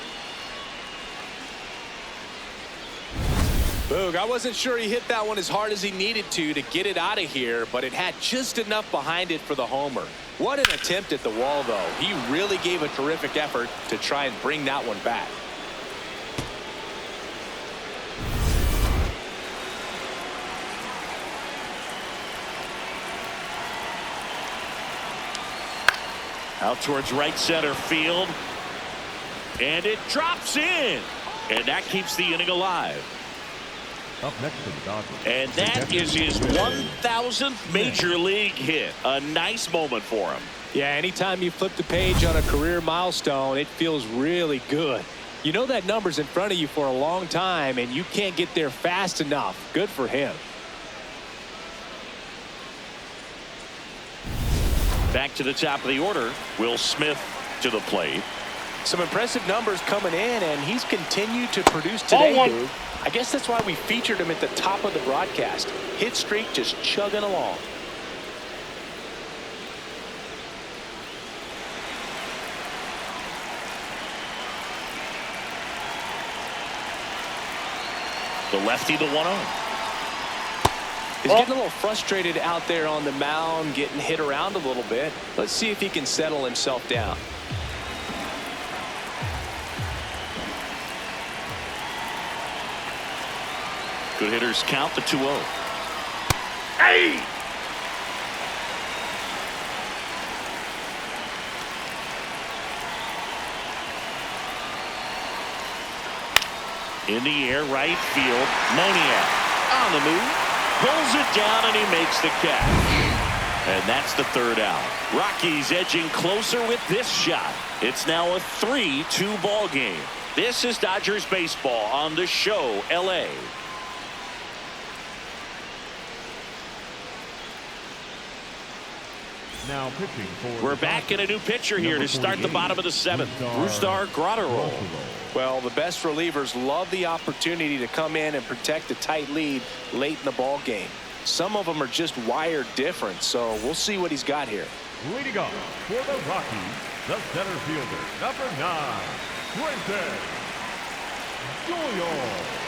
[SPEAKER 2] Boog, I wasn't sure he hit that one as hard as he needed to get it out of here, but it had just enough behind it for the homer. What an attempt at the wall, though. He really gave a terrific effort to try and bring that one back.
[SPEAKER 1] Out towards right center field. And it drops in. And that keeps the inning alive.
[SPEAKER 3] Up next for the Dodgers.
[SPEAKER 1] And that is his 1,000th major league hit. A nice moment for him.
[SPEAKER 2] Yeah, anytime you flip the page on a career milestone, it feels really good. You know that number's in front of you for a long time, and you can't get there fast enough. Good for him.
[SPEAKER 1] Back to the top of the order. Will Smith to the plate.
[SPEAKER 2] Some impressive numbers coming in, and he's continued to produce today, Boog. I guess that's why we featured him at the top of the broadcast. Hit streak just chugging along.
[SPEAKER 1] The lefty, the 1-0.
[SPEAKER 2] He's getting a little frustrated out there on the mound, getting hit around a little bit. Let's see if he can settle himself down.
[SPEAKER 1] Good hitters count the 2-0.
[SPEAKER 4] Hey!
[SPEAKER 1] In the air, right field. Moniak on the move. Pulls it down, and he makes the catch. And that's the third out. Rockies edging closer with this shot. It's now a 3-2 ball game. This is Dodgers baseball on the show, L.A.
[SPEAKER 3] Now pitching for
[SPEAKER 1] We're back in a new pitcher here to start the bottom of the seventh. Brusdar Graterol.
[SPEAKER 2] Well, the best relievers love the opportunity to come in and protect a tight lead late in the ball game. Some of them are just wired different, so we'll see what he's got here.
[SPEAKER 3] Leading off for the Rockies, the center fielder, number 9, Quentin Doyle.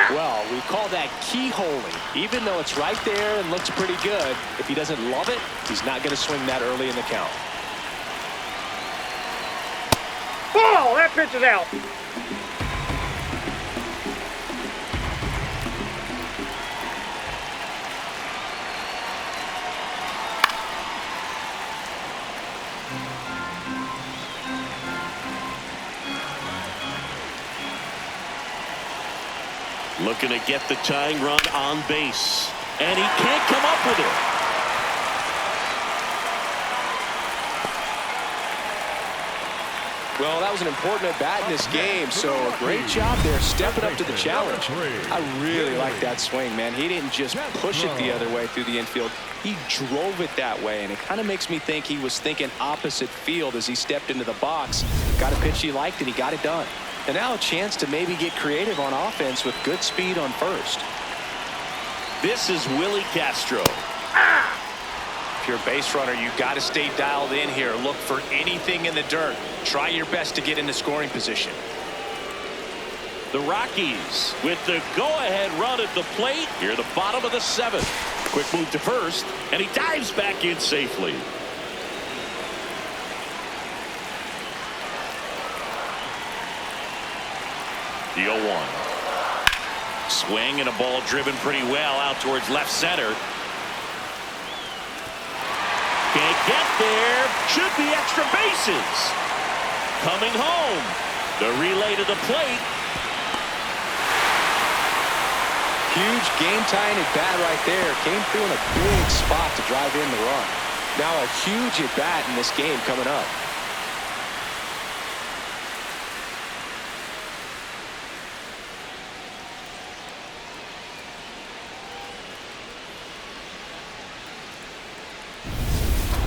[SPEAKER 2] Well, we call that keyholing. Even though it's right there and looks pretty good, if he doesn't love it, he's not going to swing that early in the count.
[SPEAKER 4] Ball! That pitch is out.
[SPEAKER 1] Looking to get the tying run on base. And he can't come up with it.
[SPEAKER 2] Well, that was an important at-bat in this game, so a great job there stepping up to the challenge. I really like that swing, man. He didn't just push it the other way through the infield. He drove it that way, and it kind of makes me think he was thinking opposite field as he stepped into the box. Got a pitch he liked, and he got it done. And now a chance to maybe get creative on offense with good speed on first.
[SPEAKER 1] This is Willie Castro.
[SPEAKER 2] If you're a base runner, you got to stay dialed in here. Look for anything in the dirt. Try your best to get into scoring position.
[SPEAKER 1] The Rockies with the go-ahead run at the plate. Here, the bottom of the seventh. Quick move to first, and he dives back in safely. The 0-1. Swing and a ball driven pretty well out towards left center. Can't get there. Should be extra bases. Coming home. The relay to the plate.
[SPEAKER 2] Huge game-tying at-bat right there. Came through in a big spot to drive in the run. Now a huge at-bat in this game coming up.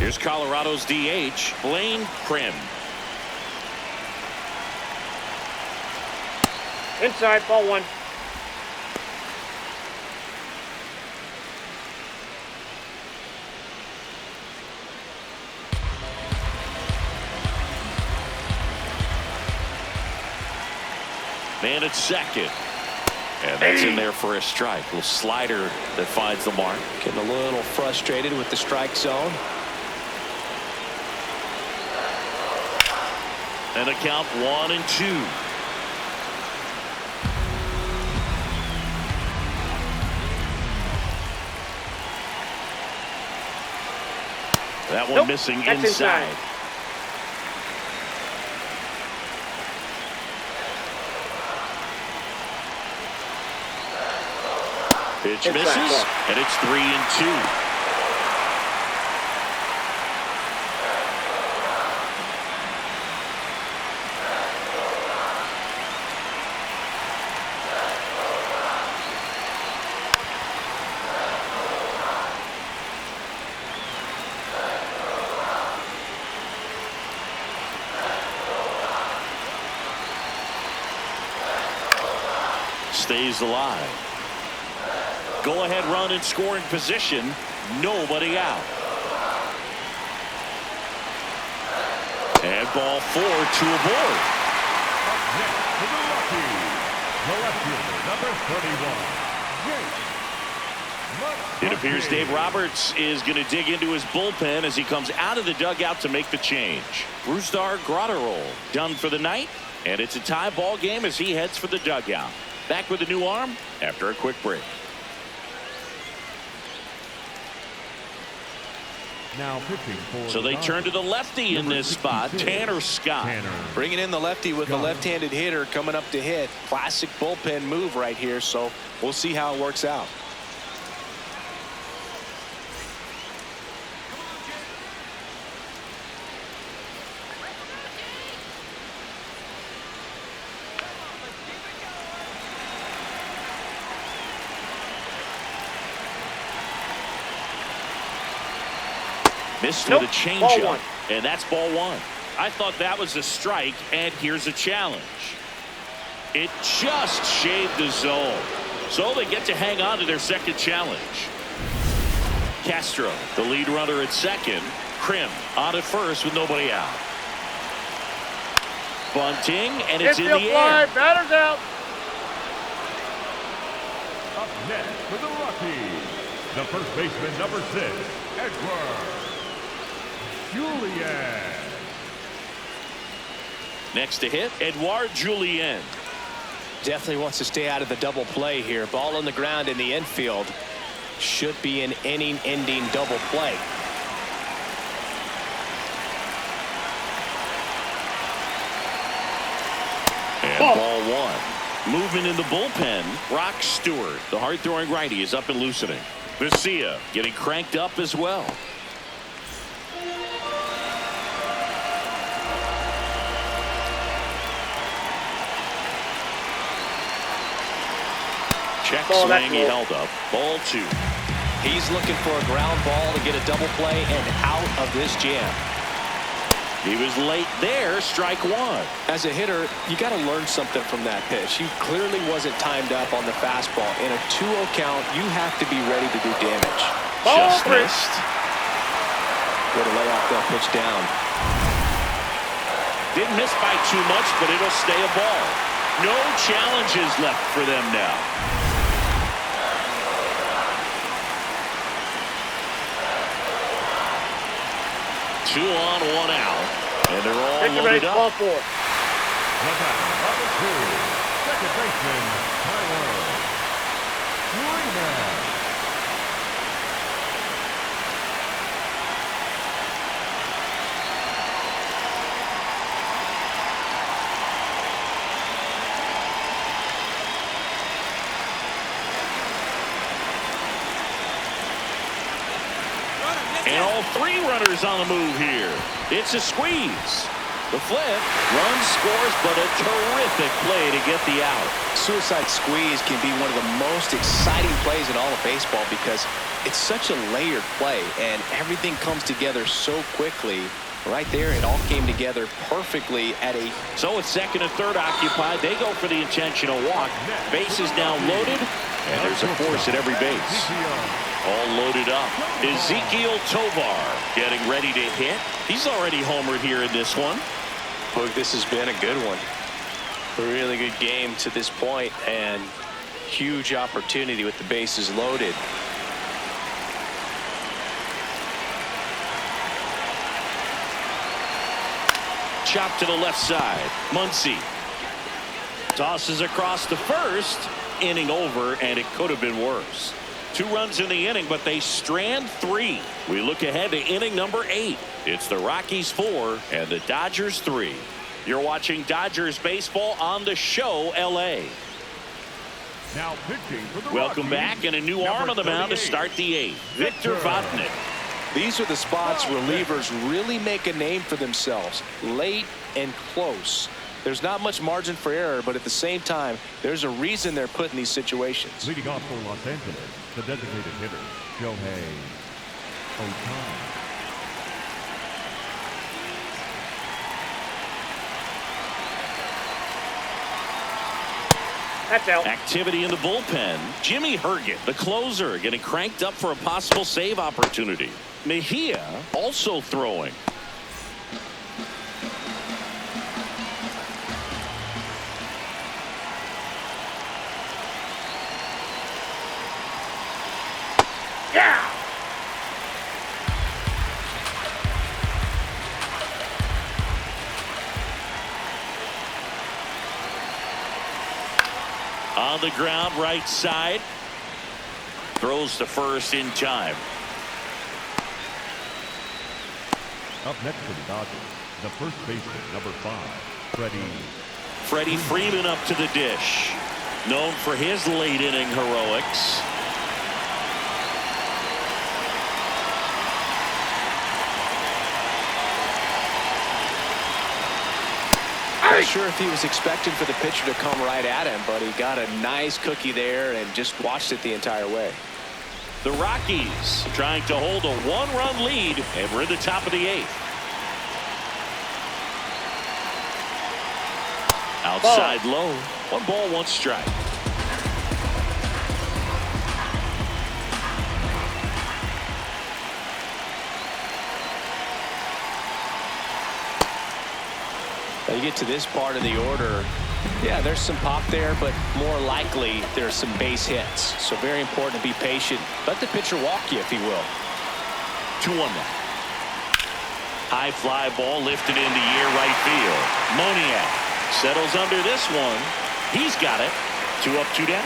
[SPEAKER 1] Here's Colorado's DH, Blaine Prim.
[SPEAKER 4] Inside, ball 1.
[SPEAKER 1] Man at second. And that's in there for a strike. A little slider that finds the mark.
[SPEAKER 2] Getting a little frustrated with the strike zone.
[SPEAKER 1] And a count 1-2. That one missing inside. Pitch misses, and it's 3-2. Stays alive. Go ahead run in scoring position. Nobody out. And ball 4, 2 aboard.
[SPEAKER 3] Up next for the Rockies, the left fielder, number 31,
[SPEAKER 1] It appears Dave Roberts is going to dig into his bullpen as he comes out of the dugout to make the change. Brusdar Graterol done for the night, and it's a tie ball game as he heads for the dugout. Back with a new arm after a quick break.
[SPEAKER 3] Now pitching for
[SPEAKER 1] So they turn to the lefty in this spot, Tanner Scott.
[SPEAKER 2] Bringing in the lefty with the left-handed hitter coming up to hit. Classic bullpen move right here, so we'll see how it works out.
[SPEAKER 1] Missed
[SPEAKER 4] Nope.
[SPEAKER 1] with a
[SPEAKER 4] Ball
[SPEAKER 1] changeup,
[SPEAKER 4] one.
[SPEAKER 1] and that's ball one. I thought that was a strike, and here's a challenge. It just shaved the zone, so they get to hang on to their second challenge. Castro, the lead runner at second. Krim on at first with nobody out. Bunting, and it's in the
[SPEAKER 4] Infield fly,
[SPEAKER 1] air.
[SPEAKER 4] batter's out.
[SPEAKER 3] Up next for the Rockies, the first baseman, number 6, Edward Julien.
[SPEAKER 1] Next to hit, Edouard Julien.
[SPEAKER 2] Definitely wants to stay out of the double play here. Ball on the ground in the infield. Should be an inning-ending double play.
[SPEAKER 1] And ball one. Movement in the bullpen. Rock Stewart, the hard-throwing righty, is up and loosening. Garcia getting cranked up as well. Check
[SPEAKER 4] Ball,
[SPEAKER 1] swing, he
[SPEAKER 4] that's
[SPEAKER 1] held up. Ball two.
[SPEAKER 2] He's looking for a ground ball to get a double play and out of this jam.
[SPEAKER 1] He was late there, strike one.
[SPEAKER 2] As a hitter, you got to learn something from that pitch. He clearly wasn't timed up on the fastball. In a 2-0 count, you have to be ready to do damage.
[SPEAKER 4] Ball
[SPEAKER 1] Just
[SPEAKER 4] three.
[SPEAKER 1] missed.
[SPEAKER 2] Way to lay off that pitch down.
[SPEAKER 1] Didn't miss by too much, but it'll stay a ball. No challenges left for them now. 2 on, 1 out, and they're all
[SPEAKER 4] Take your
[SPEAKER 1] loaded
[SPEAKER 4] base, ball
[SPEAKER 1] up.
[SPEAKER 3] The
[SPEAKER 4] four.
[SPEAKER 3] batter, number 2, second baseman, Tyler Freeman.
[SPEAKER 1] And all 3 runners on the move here. It's a squeeze. The flip, run scores, but a terrific play to get the out.
[SPEAKER 2] Suicide squeeze can be one of the most exciting plays in all of baseball because it's such a layered play and everything comes together so quickly. Right there, it all came together perfectly at a...
[SPEAKER 1] So with second and third occupied, they go for the intentional walk. Bases now loaded, and there's a force at every base. All loaded up. Ezekiel Tovar getting ready to hit. He's already homered here in this one.
[SPEAKER 2] Look, this has been a good one. A really good game to this point and huge opportunity with the bases loaded.
[SPEAKER 1] Chop to the left side. Muncy tosses across to first. Inning over, and it could have been worse. 2 runs in the inning, but they strand 3. We look ahead to inning number 8. It's the Rockies 4 and the Dodgers 3. You're watching Dodgers baseball on the show, LA.
[SPEAKER 3] Now pitching for the
[SPEAKER 1] Welcome
[SPEAKER 3] Rockies,
[SPEAKER 1] back, and a new
[SPEAKER 3] number
[SPEAKER 1] arm on the mound to
[SPEAKER 3] 38,
[SPEAKER 1] start the 8th. Victor Vodnik.
[SPEAKER 2] These are the spots relievers really make a name for themselves. Late and close. There's not much margin for error, but at the same time, there's a reason they're put in these situations.
[SPEAKER 3] Leading off for Los Angeles, the designated hitter, Shohei Ohtani.
[SPEAKER 4] That's out.
[SPEAKER 1] Activity in the bullpen. Jimmy Herget, the closer, getting cranked up for a possible save opportunity. Mejia also throwing.
[SPEAKER 4] Yeah.
[SPEAKER 1] On the ground, right side. Throws to first in time.
[SPEAKER 3] Up next for the Dodgers, the first baseman, number 5,
[SPEAKER 1] Freddie Freeman up to the dish. Known for his late inning heroics.
[SPEAKER 2] Not sure if he was expecting for the pitcher to come right at him, but he got a nice cookie there and just watched it the entire way.
[SPEAKER 1] The Rockies trying to hold a one-run lead, and we're in the top of the 8th. Outside low. 1 ball, 1 strike.
[SPEAKER 2] Now you get to this part of the order. Yeah, there's some pop there, but more likely there's some base hits. So very important to be patient. Let the pitcher walk you, if he will.
[SPEAKER 1] 2-1 now. High fly ball lifted into air right field. Moniak settles under this one. He's got it. 2 up, 2 down.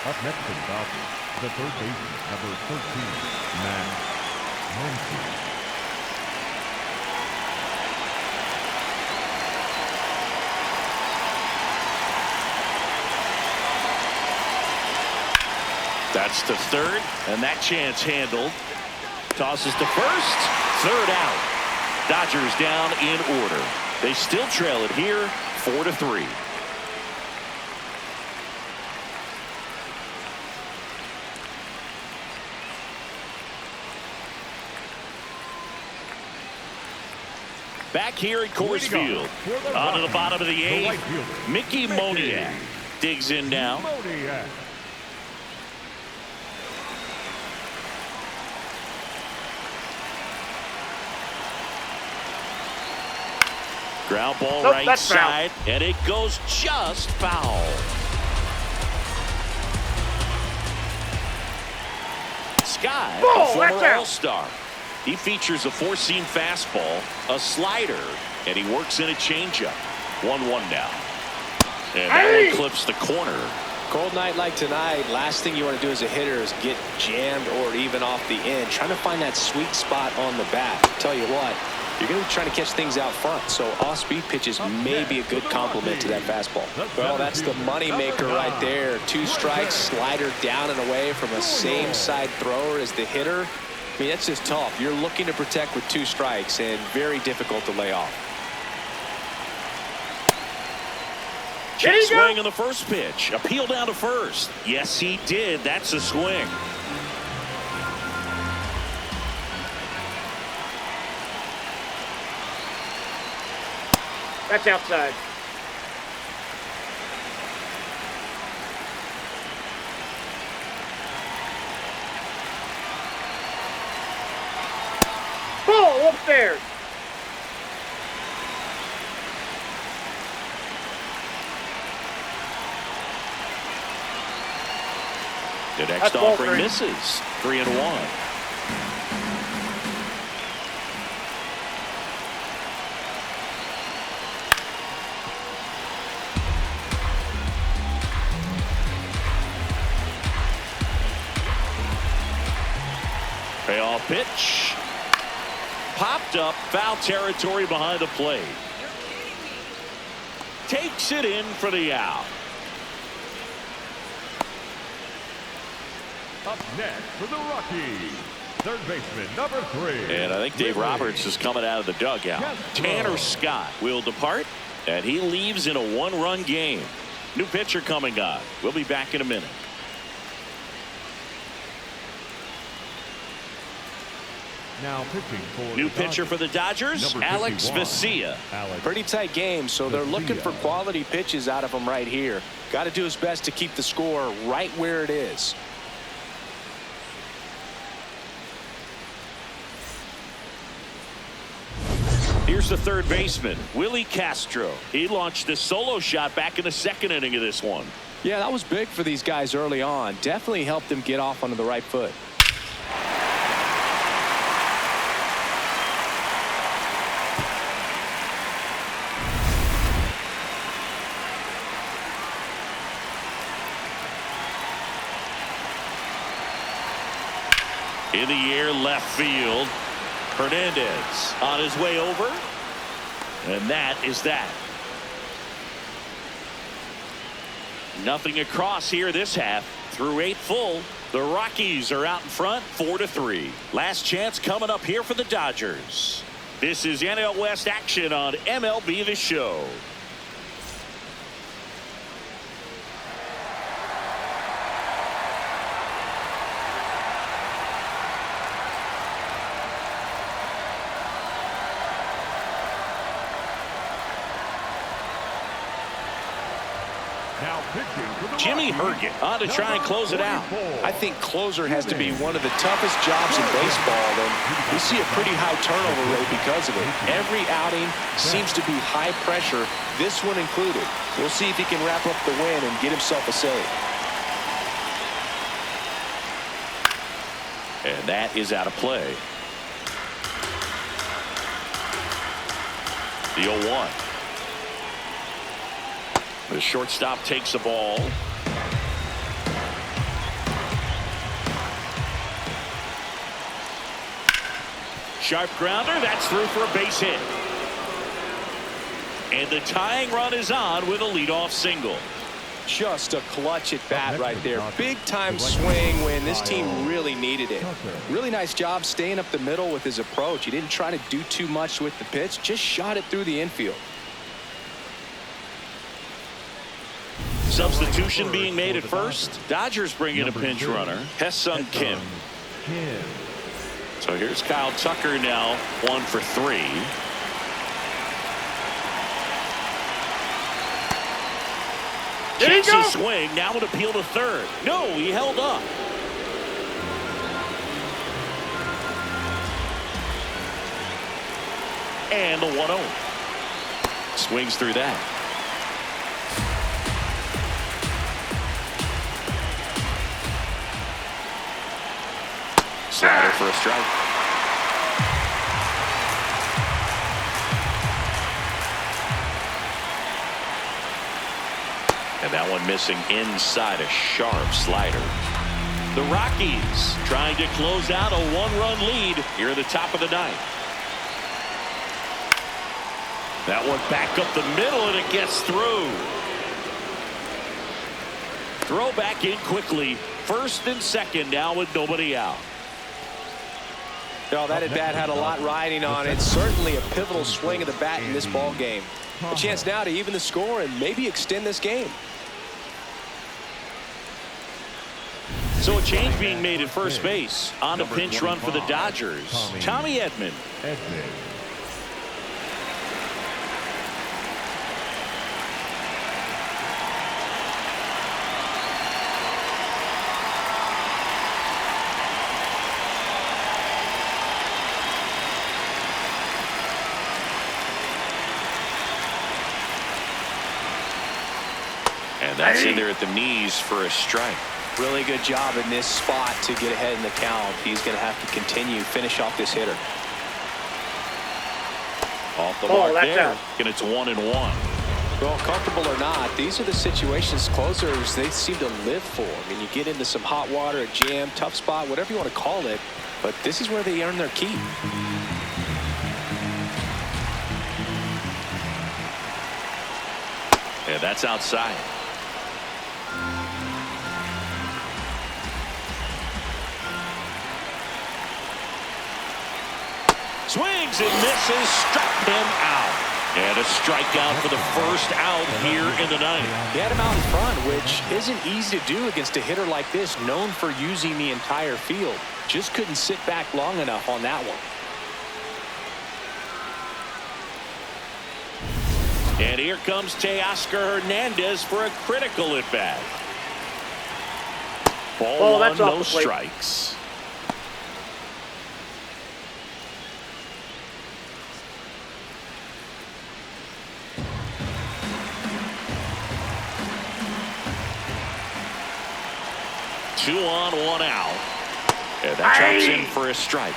[SPEAKER 3] Up next for the Dodgers, the third baseman, number 13, Max Muncy.
[SPEAKER 1] That's to third, and that chance handled. Tosses to first. Third out. Dodgers down in order. They still trail it here, 4-3. Back here at Coors Field. On to the bottom of the 8th. Mickey Moniak digs in now. Ground ball right side, and it goes just foul. Sky, a former All-Star. He features a 4-seam fastball, a slider, and he works in a changeup. 1-1 now. And that one clips the corner.
[SPEAKER 2] Cold night like tonight, last thing you want to do as a hitter is get jammed or even off the end. Trying to find that sweet spot on the bat. Tell you what, you're going to be trying to catch things out front, so off-speed pitches may be a good complement to that fastball. Well, that's the moneymaker right there. 2 strikes, slider down and away from a same-side thrower as the hitter. I mean, that's just tough. You're looking to protect with 2 strikes and very difficult to lay off.
[SPEAKER 1] Check swing on the first pitch. Appeal down to first. Yes, he did. That's a swing.
[SPEAKER 4] That's outside. Ball upstairs.
[SPEAKER 1] The next offering misses. 3-1. Payoff pitch. Popped up, foul territory behind the plate. Takes it in for the out.
[SPEAKER 3] Up next for the Rockies, third baseman, number 3.
[SPEAKER 1] And I think Dave Roberts is coming out of the dugout. Tanner Scott will depart, and he leaves in a 1-run game. New pitcher coming on. We'll be back in a minute.
[SPEAKER 3] Now pitching for
[SPEAKER 1] New pitcher for the Dodgers, Alex Vesia.
[SPEAKER 2] Pretty tight game, so they're looking for quality pitches out of him right here. Got to do his best to keep the score right where it is.
[SPEAKER 1] Here's the third baseman, Willie Castro. He launched a solo shot back in the 2nd inning of this one.
[SPEAKER 2] Yeah, that was big for these guys early on. Definitely helped them get off onto the right foot.
[SPEAKER 1] In the air, left field. Hernandez on his way over. And that is that. Nothing across here this half. Through 8 full, the Rockies are out in front 4-3. Last chance coming up here for the Dodgers. This is NL West action on MLB The Show.
[SPEAKER 3] Now pitching for the
[SPEAKER 1] Jimmy
[SPEAKER 3] Rockies,
[SPEAKER 1] Herget on to try and close it out.
[SPEAKER 3] 24.
[SPEAKER 2] I think closer has to be one of the toughest jobs in baseball, and we see a pretty high turnover rate because of it. Every outing seems to be high pressure, this one included. We'll see if he can wrap up the win and get himself a save.
[SPEAKER 1] And that is out of play. The 0-1. The shortstop takes the ball. Sharp grounder. That's through for a base hit. And the tying run is on with a leadoff single.
[SPEAKER 2] Just a clutch at bat right there. Big time swing when this team really needed it. Really nice job staying up the middle with his approach. He didn't try to do too much with the pitch, just shot it through the infield.
[SPEAKER 1] Substitution being made at first. Dodgers bring in a pinch runner, Hesung Kim. So here's Kyle Tucker now, 1 for 3.
[SPEAKER 4] There you
[SPEAKER 1] Chases
[SPEAKER 4] go.
[SPEAKER 1] swing, now an appeal to third. No, he held up. And the 1-0. Swings through that. Slider for a strike. And that one missing inside, a sharp slider. The Rockies trying to close out a 1-run lead here at the top of the ninth. That one back up the middle, and it gets through. Throw back in quickly. First and second now with nobody out.
[SPEAKER 2] No, that at bat had a lot riding on it. Certainly a pivotal swing of the bat in this ball game. A chance now to even the score and maybe extend this game.
[SPEAKER 1] So a change being made at first base. On a pinch run for the Dodgers. Tommy Edman. And that's in there at the knees for a strike.
[SPEAKER 2] Really good job in this spot to get ahead in the count. He's going to have to continue, finish off this hitter.
[SPEAKER 1] Off the
[SPEAKER 4] Oh,
[SPEAKER 1] mark
[SPEAKER 4] that's
[SPEAKER 1] there.
[SPEAKER 4] out.
[SPEAKER 1] And it's 1-1.
[SPEAKER 2] Well, comfortable or not, these are the situations closers they seem to live for. I mean, you get into some hot water, a jam, tough spot, whatever you want to call it, but this is where they earn their keep.
[SPEAKER 1] Yeah, that's outside. Swings and misses, struck him out. And a strikeout for the first out here in the ninth.
[SPEAKER 2] He had him out in front, which isn't easy to do against a hitter like this, known for using the entire field. Just couldn't sit back long enough on that one.
[SPEAKER 1] And here comes Teoscar Hernandez for a critical at bat. Ball
[SPEAKER 4] Oh,
[SPEAKER 1] one,
[SPEAKER 4] that's off
[SPEAKER 1] no
[SPEAKER 4] the plate.
[SPEAKER 1] strikes. Two on, one out. And that drops in for a strike.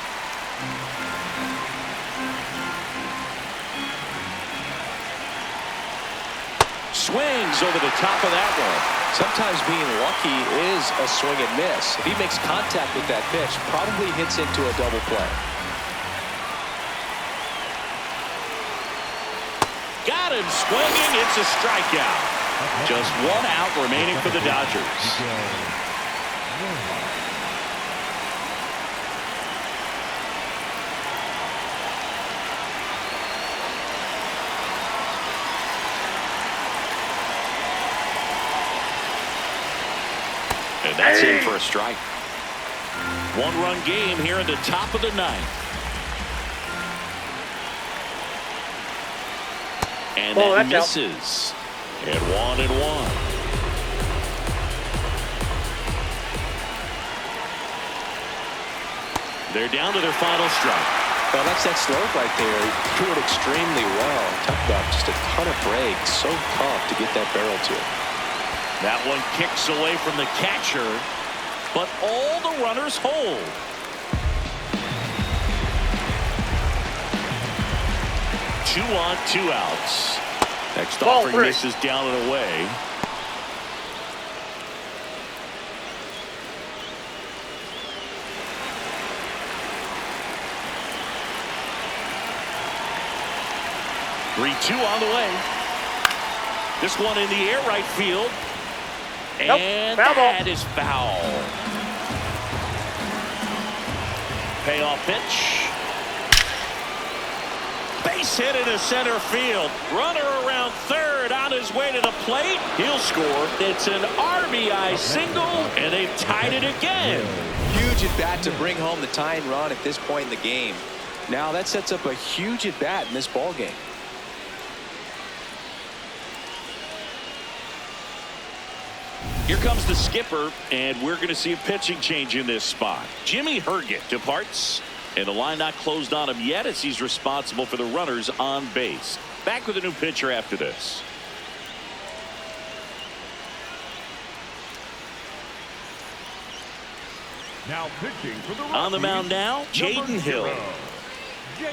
[SPEAKER 1] Swings over the top of that one.
[SPEAKER 2] Sometimes being lucky is a swing and miss. If he makes contact with that pitch, probably hits into a double play.
[SPEAKER 1] Got him swinging. It's a strikeout. Just one out remaining for the Dodgers. And that's in for a strike. One-run game here in the top of the ninth. And that misses. And 1-1. They're down to their final strike.
[SPEAKER 2] Well, that's that slope right there. He threw it extremely well. Talk about just a ton of breaks. So tough to get that barrel to.
[SPEAKER 1] That one kicks away from the catcher, but all the runners hold. Two on, 2 outs. Next offering misses down and away. Three-two on the way. This one in the air, right field. And that is foul. Payoff pitch. Base hit into center field. Runner around third on his way to the plate. He'll score. It's an RBI single, and they've tied it again.
[SPEAKER 2] Huge at bat to bring home the tying run at this point in the game. Now that sets up a huge at bat in this ball game.
[SPEAKER 1] Here comes the skipper, and we're going to see a pitching change in this spot. Jimmy Herget departs, and the line not closed on him yet as he's responsible for the runners on base. Back with a new pitcher after this.
[SPEAKER 3] Now pitching for the Rockies,
[SPEAKER 1] On the mound now, Jaden Hill.
[SPEAKER 3] Jaden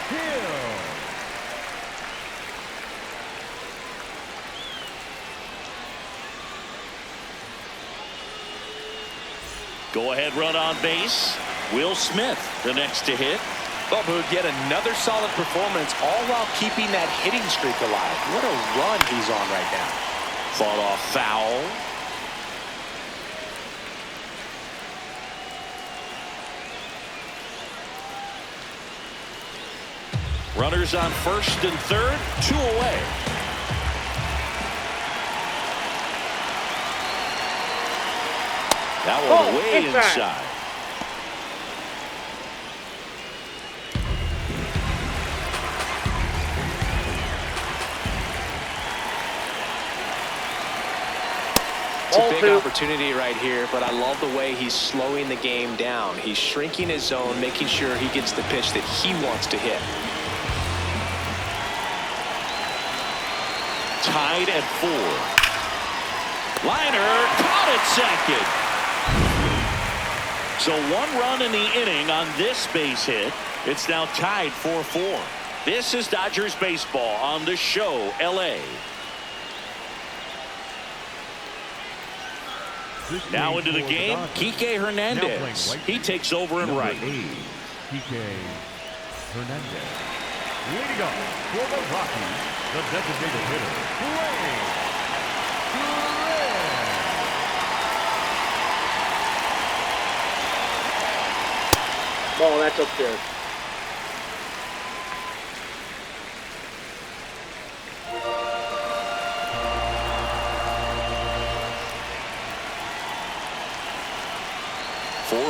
[SPEAKER 3] Hill.
[SPEAKER 1] Go-ahead run on base. Will Smith, the next to hit.
[SPEAKER 2] Oh, Boog, yet another solid performance, all while keeping that hitting streak alive. What a run he's on right now.
[SPEAKER 1] Fought off foul. Runners on first and third, 2 away. That one way inside.
[SPEAKER 2] It's a big opportunity right here, but I love the way he's slowing the game down. He's shrinking his zone, making sure he gets the pitch that he wants to hit.
[SPEAKER 1] Tied at 4. Liner caught at second. So 1 run in the inning on this base hit. It's now tied 4-4. This is Dodgers baseball on the show, LA. Now into the game, Kike Hernandez. He takes over in right.
[SPEAKER 3] Kike Hernandez. Leading up for the Rockies, the designated hitter,
[SPEAKER 4] Ball, that's upstairs.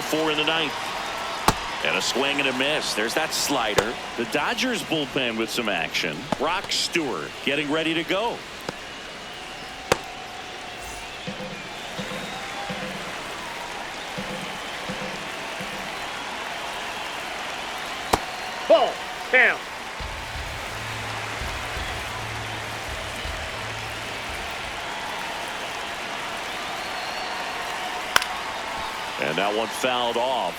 [SPEAKER 1] Four in the ninth. And a swing and a miss. There's that slider. The Dodgers bullpen with some action. Brock Stewart getting ready to go.
[SPEAKER 4] Ball, down.
[SPEAKER 1] And that one fouled off.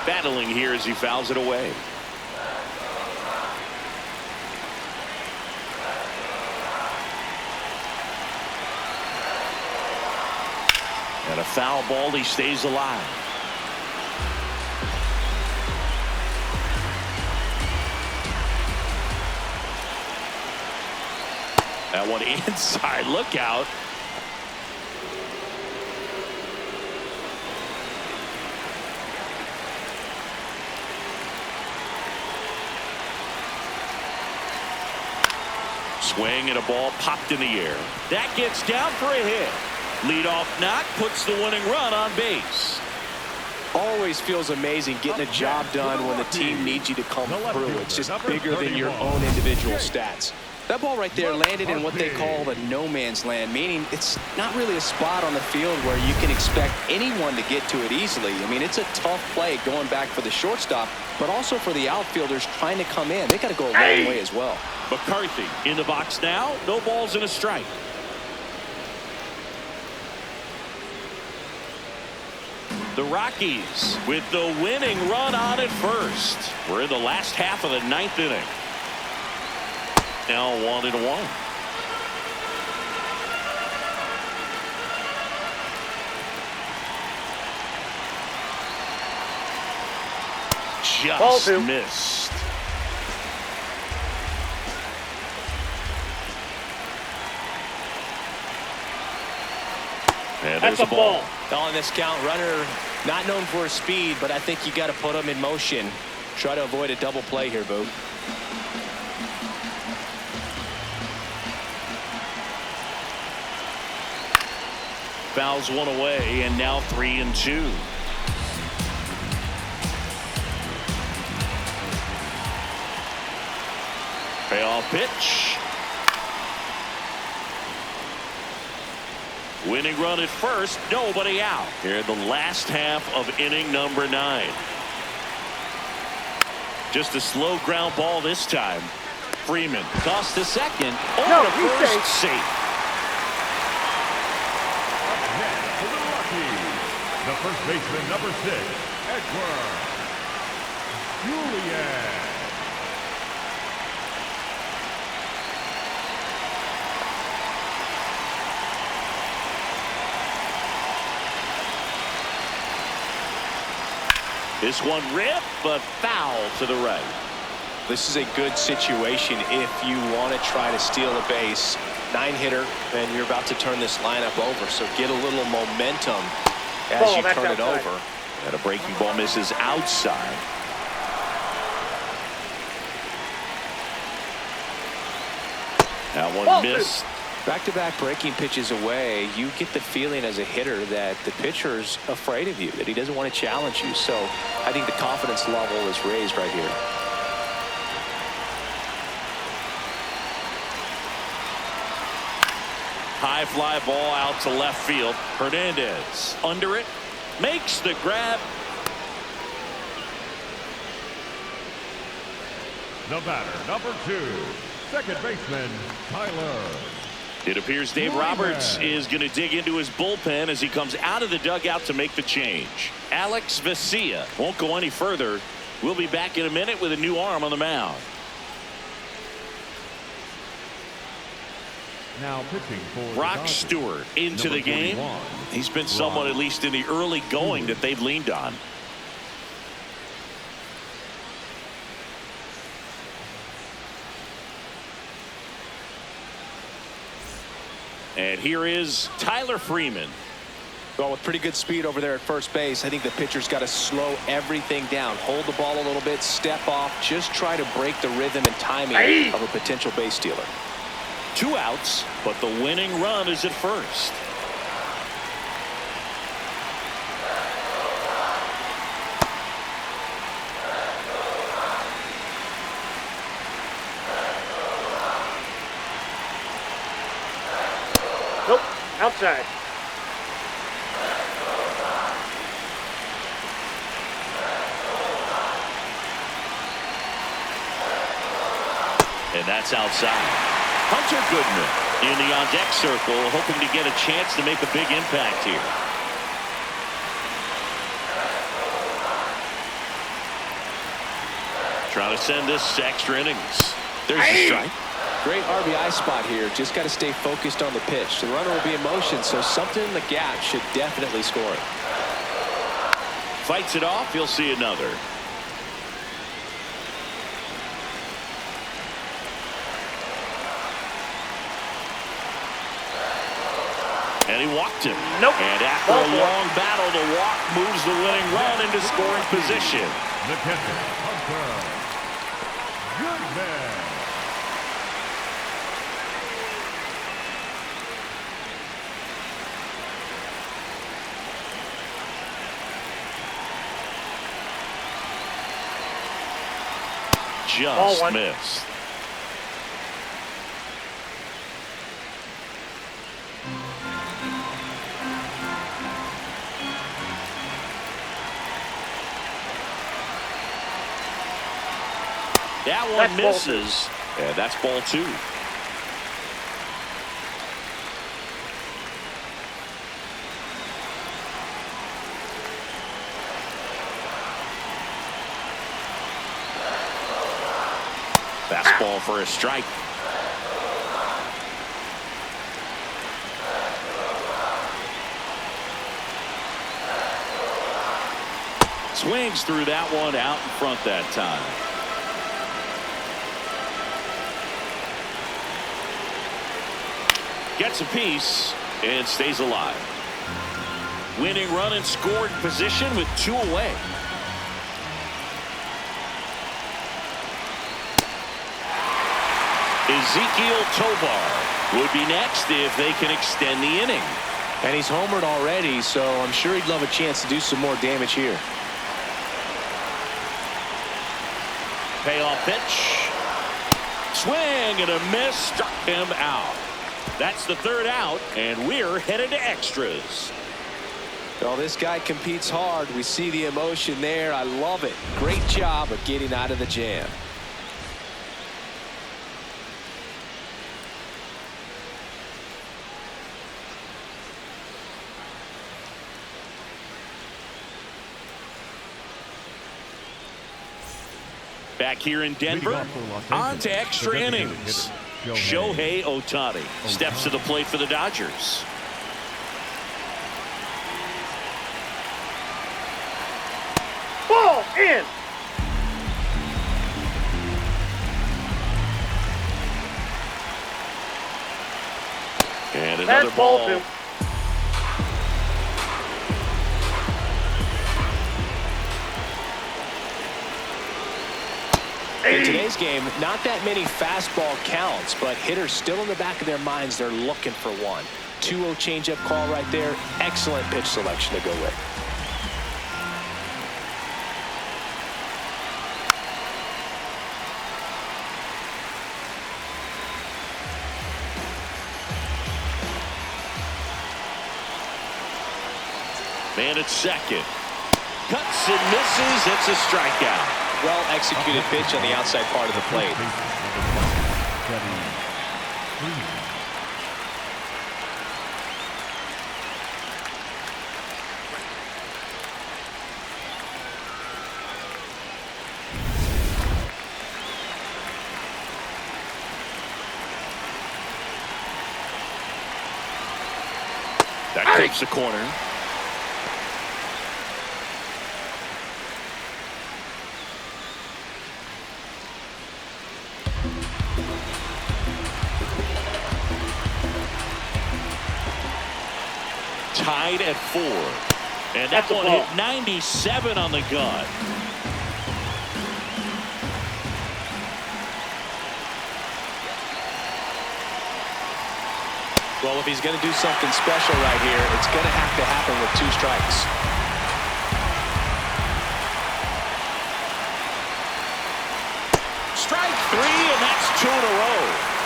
[SPEAKER 1] Battling here as he fouls it away. And a foul ball, he stays alive. That one inside, look out. Swing and a ball popped in the air. That gets down for a hit. Leadoff knock puts the winning run on base.
[SPEAKER 2] Always feels amazing getting a job done when the team needs you to come through. It's just bigger than your own individual stats. That ball right there landed in what they call the no man's land, meaning it's not really a spot on the field where you can expect anyone to get to it easily. I mean, it's a tough play going back for the shortstop, but also for the outfielders trying to come in. They got to go a long way as well.
[SPEAKER 1] McCarthy in the box now. No balls and a strike. The Rockies with the winning run on at first. We're in the last half of the ninth inning. Now 1-1. Just missed. And there's a ball.
[SPEAKER 2] On this count, runner not known for his speed, but I think you got to put him in motion. Try to avoid a double play here, Boog.
[SPEAKER 1] Fouls one away, and now 3-2. Payoff pitch. Winning run at first, nobody out. Here in the last half of inning number 9. Just a slow ground ball this time. Freeman tossed to second. Over to first, safe.
[SPEAKER 3] For the Rockies, the first baseman, number 6, Edward Julian.
[SPEAKER 1] This one ripped, but foul to the right.
[SPEAKER 2] This is a good situation if you want to try to steal a base. 9-hitter, and you're about to turn this lineup over, so get a little momentum as you turn it over.
[SPEAKER 1] And a breaking ball misses outside. That one missed.
[SPEAKER 2] Back-to-back breaking pitches away, you get the feeling as a hitter that the pitcher's afraid of you, that he doesn't want to challenge you. So I think the confidence level is raised right here.
[SPEAKER 1] High fly ball out to left field. Hernandez under it, makes the grab.
[SPEAKER 3] The batter, number 2, second baseman, Tyler.
[SPEAKER 1] It appears Dave Roberts is going to dig into his bullpen as he comes out of the dugout to make the change. Alex Vesia won't go any further. We'll be back in a minute with a new arm on the mound.
[SPEAKER 3] Now pitching for
[SPEAKER 1] Brock Stewart into the game. He's been someone, at least in the early going, that they've leaned on. And here is Tyler Freeman.
[SPEAKER 2] Well, with pretty good speed over there at first base, I think the pitcher's got to slow everything down. Hold the ball a little bit, step off, just try to break the rhythm and timing of a potential base stealer.
[SPEAKER 1] 2 outs, but the winning run is at first.
[SPEAKER 4] Nope, outside.
[SPEAKER 1] And that's outside. Hunter Goodman in the on-deck circle, hoping to get a chance to make a big impact here. Trying to send this to extra innings. There's a strike.
[SPEAKER 2] Great RBI spot here. Just got to stay focused on the pitch. The runner will be in motion, so something in the gap should definitely score it.
[SPEAKER 1] Fights it off. He'll see another. And he walked him.
[SPEAKER 4] Nope.
[SPEAKER 1] And after a long battle, the walk moves the winning run into scoring position.
[SPEAKER 3] The catcher, Hunter. Good man.
[SPEAKER 1] Just missed. That one misses. And that's ball 2. Fastball for a strike. Swings through that one out in front that time. Gets a piece and stays alive. Winning run in scored position with 2 away. Ezekiel Tovar would be next if they can extend the inning.
[SPEAKER 2] And he's homered already, so I'm sure he'd love a chance to do some more damage here.
[SPEAKER 1] Payoff pitch. Swing and a miss. Struck him out. That's the 3rd out, and we're headed to extras.
[SPEAKER 2] Well, this guy competes hard. We see the emotion there. I love it. Great job of getting out of the jam.
[SPEAKER 1] Back here in Denver, on to extra innings. Shohei Ohtani steps to the plate for the Dodgers.
[SPEAKER 4] Ball in.
[SPEAKER 1] And another
[SPEAKER 4] That's ball
[SPEAKER 1] ball.
[SPEAKER 4] 2.
[SPEAKER 2] In today's game, not that many fastball counts, but hitters still in the back of their minds, they're looking for one. 2-0 changeup call right there. Excellent pitch selection to go with.
[SPEAKER 1] Man at second. Cuts and misses. It's a strikeout.
[SPEAKER 2] Well executed pitch on the outside part of the plate.
[SPEAKER 1] That takes the corner. Tied at 4. And that one hit 97 on the gun.
[SPEAKER 2] Well, if he's going to do something special right here, it's going to have to happen with 2 strikes.
[SPEAKER 1] Strike 3, and that's 2 in a row.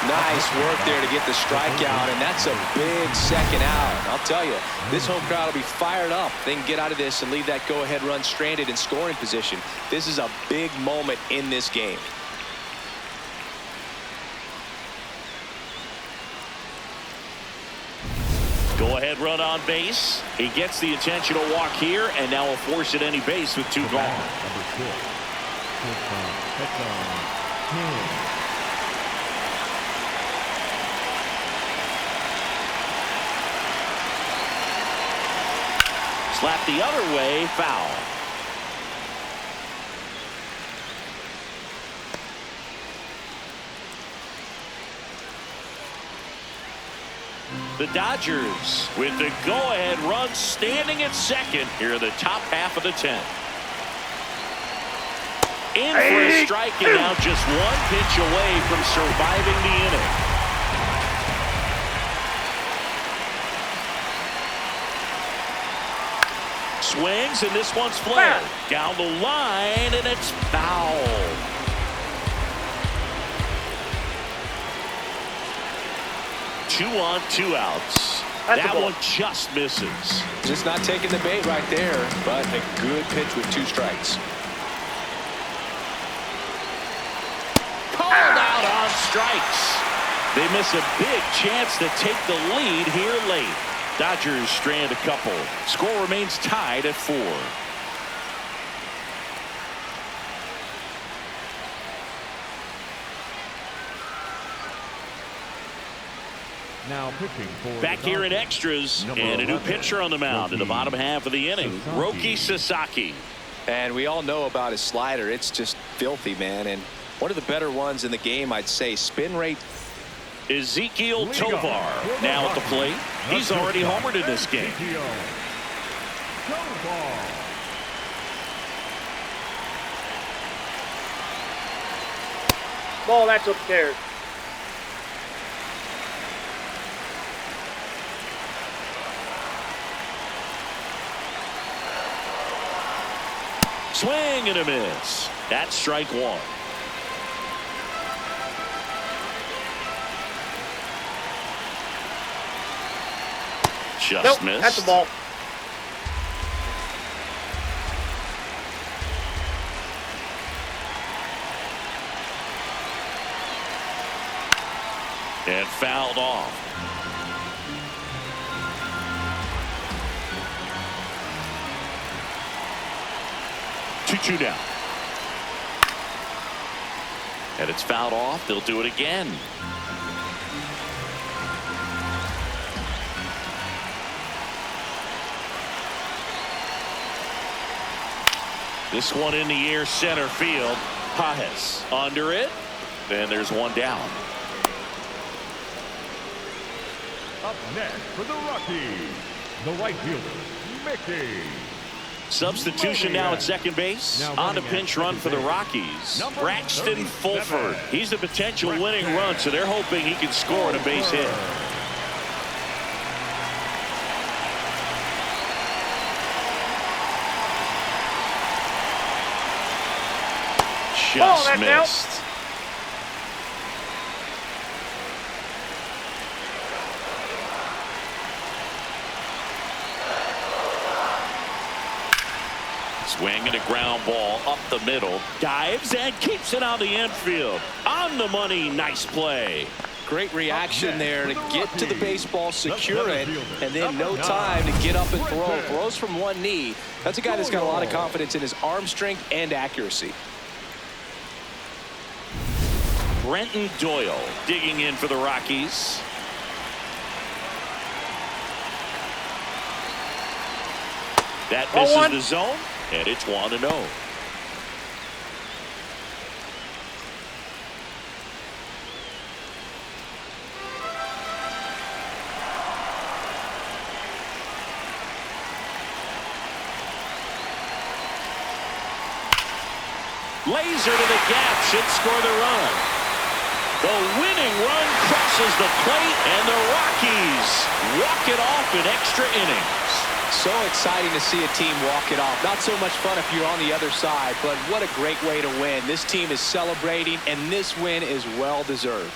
[SPEAKER 2] Nice work there to get the strikeout, and that's a big second out. I'll tell you, this home crowd will be fired up. They can get out of this and leave that go-ahead run stranded in scoring position. This is a big moment in this game.
[SPEAKER 1] Go-ahead run on base. He gets the intentional walk here, and now will force it any base with 2 gone.
[SPEAKER 3] Shortstop, heads on, Hill.
[SPEAKER 1] Slap the other way, foul. The Dodgers with the go-ahead run standing at second here in the top half of the 10th. In for a strike and now just one pitch away from surviving the inning. Swings and this one's flared. Down the line and it's foul. Two on, two outs. That one just misses.
[SPEAKER 2] Just not taking the bait right there, but a good pitch with 2 strikes.
[SPEAKER 1] Called out on strikes. They miss a big chance to take the lead here late. Dodgers strand a couple. Score remains tied at 4.
[SPEAKER 3] Now pitching for
[SPEAKER 1] back here in extras, and a new pitcher on the mound in the bottom half of the inning. Roki Sasaki.
[SPEAKER 2] And we all know about his slider. It's just filthy, man. And one of the better ones in the game, I'd say. Spin rate.
[SPEAKER 1] Ezekiel Tovar now at the plate. He's already homered in this game.
[SPEAKER 4] Ball, that's upstairs.
[SPEAKER 1] Swing and a miss. That's strike 1. Just missed.
[SPEAKER 4] That's the ball.
[SPEAKER 1] And fouled off. Two down. And it's fouled off. They'll do it again. This one in the air, center field. Pajes under it. And there's one down.
[SPEAKER 3] Up next for the Rockies, the right fielder, Mickey.
[SPEAKER 1] Substitution now at second base. On a pinch run for the Rockies. Braxton Fulford. He's the potential winning run, so they're hoping he can score on a base hit. Just missed. Swing and a ground ball up the middle. Dives and keeps it on the infield. On the money. Nice play.
[SPEAKER 2] Great reaction there to get to the baseball, secure it, and then no time to get up and throw. Throws from one knee. That's a guy that's got a lot of confidence in his arm strength and accuracy.
[SPEAKER 1] Brenton Doyle digging in for the Rockies. That misses the zone, and it's 1-0. Laser to the gap should score the run. The winning run crosses the plate, and the Rockies walk it off in extra innings.
[SPEAKER 2] So exciting to see a team walk it off. Not so much fun if you're on the other side, but what a great way to win. This team is celebrating, and this win is well deserved.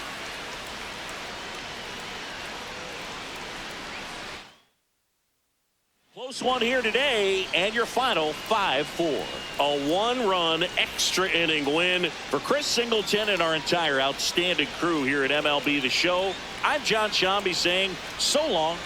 [SPEAKER 1] Close one here today, and your final 5-4. A one-run extra inning win for Chris Singleton and our entire outstanding crew here at MLB The Show. I'm John Shambi saying so long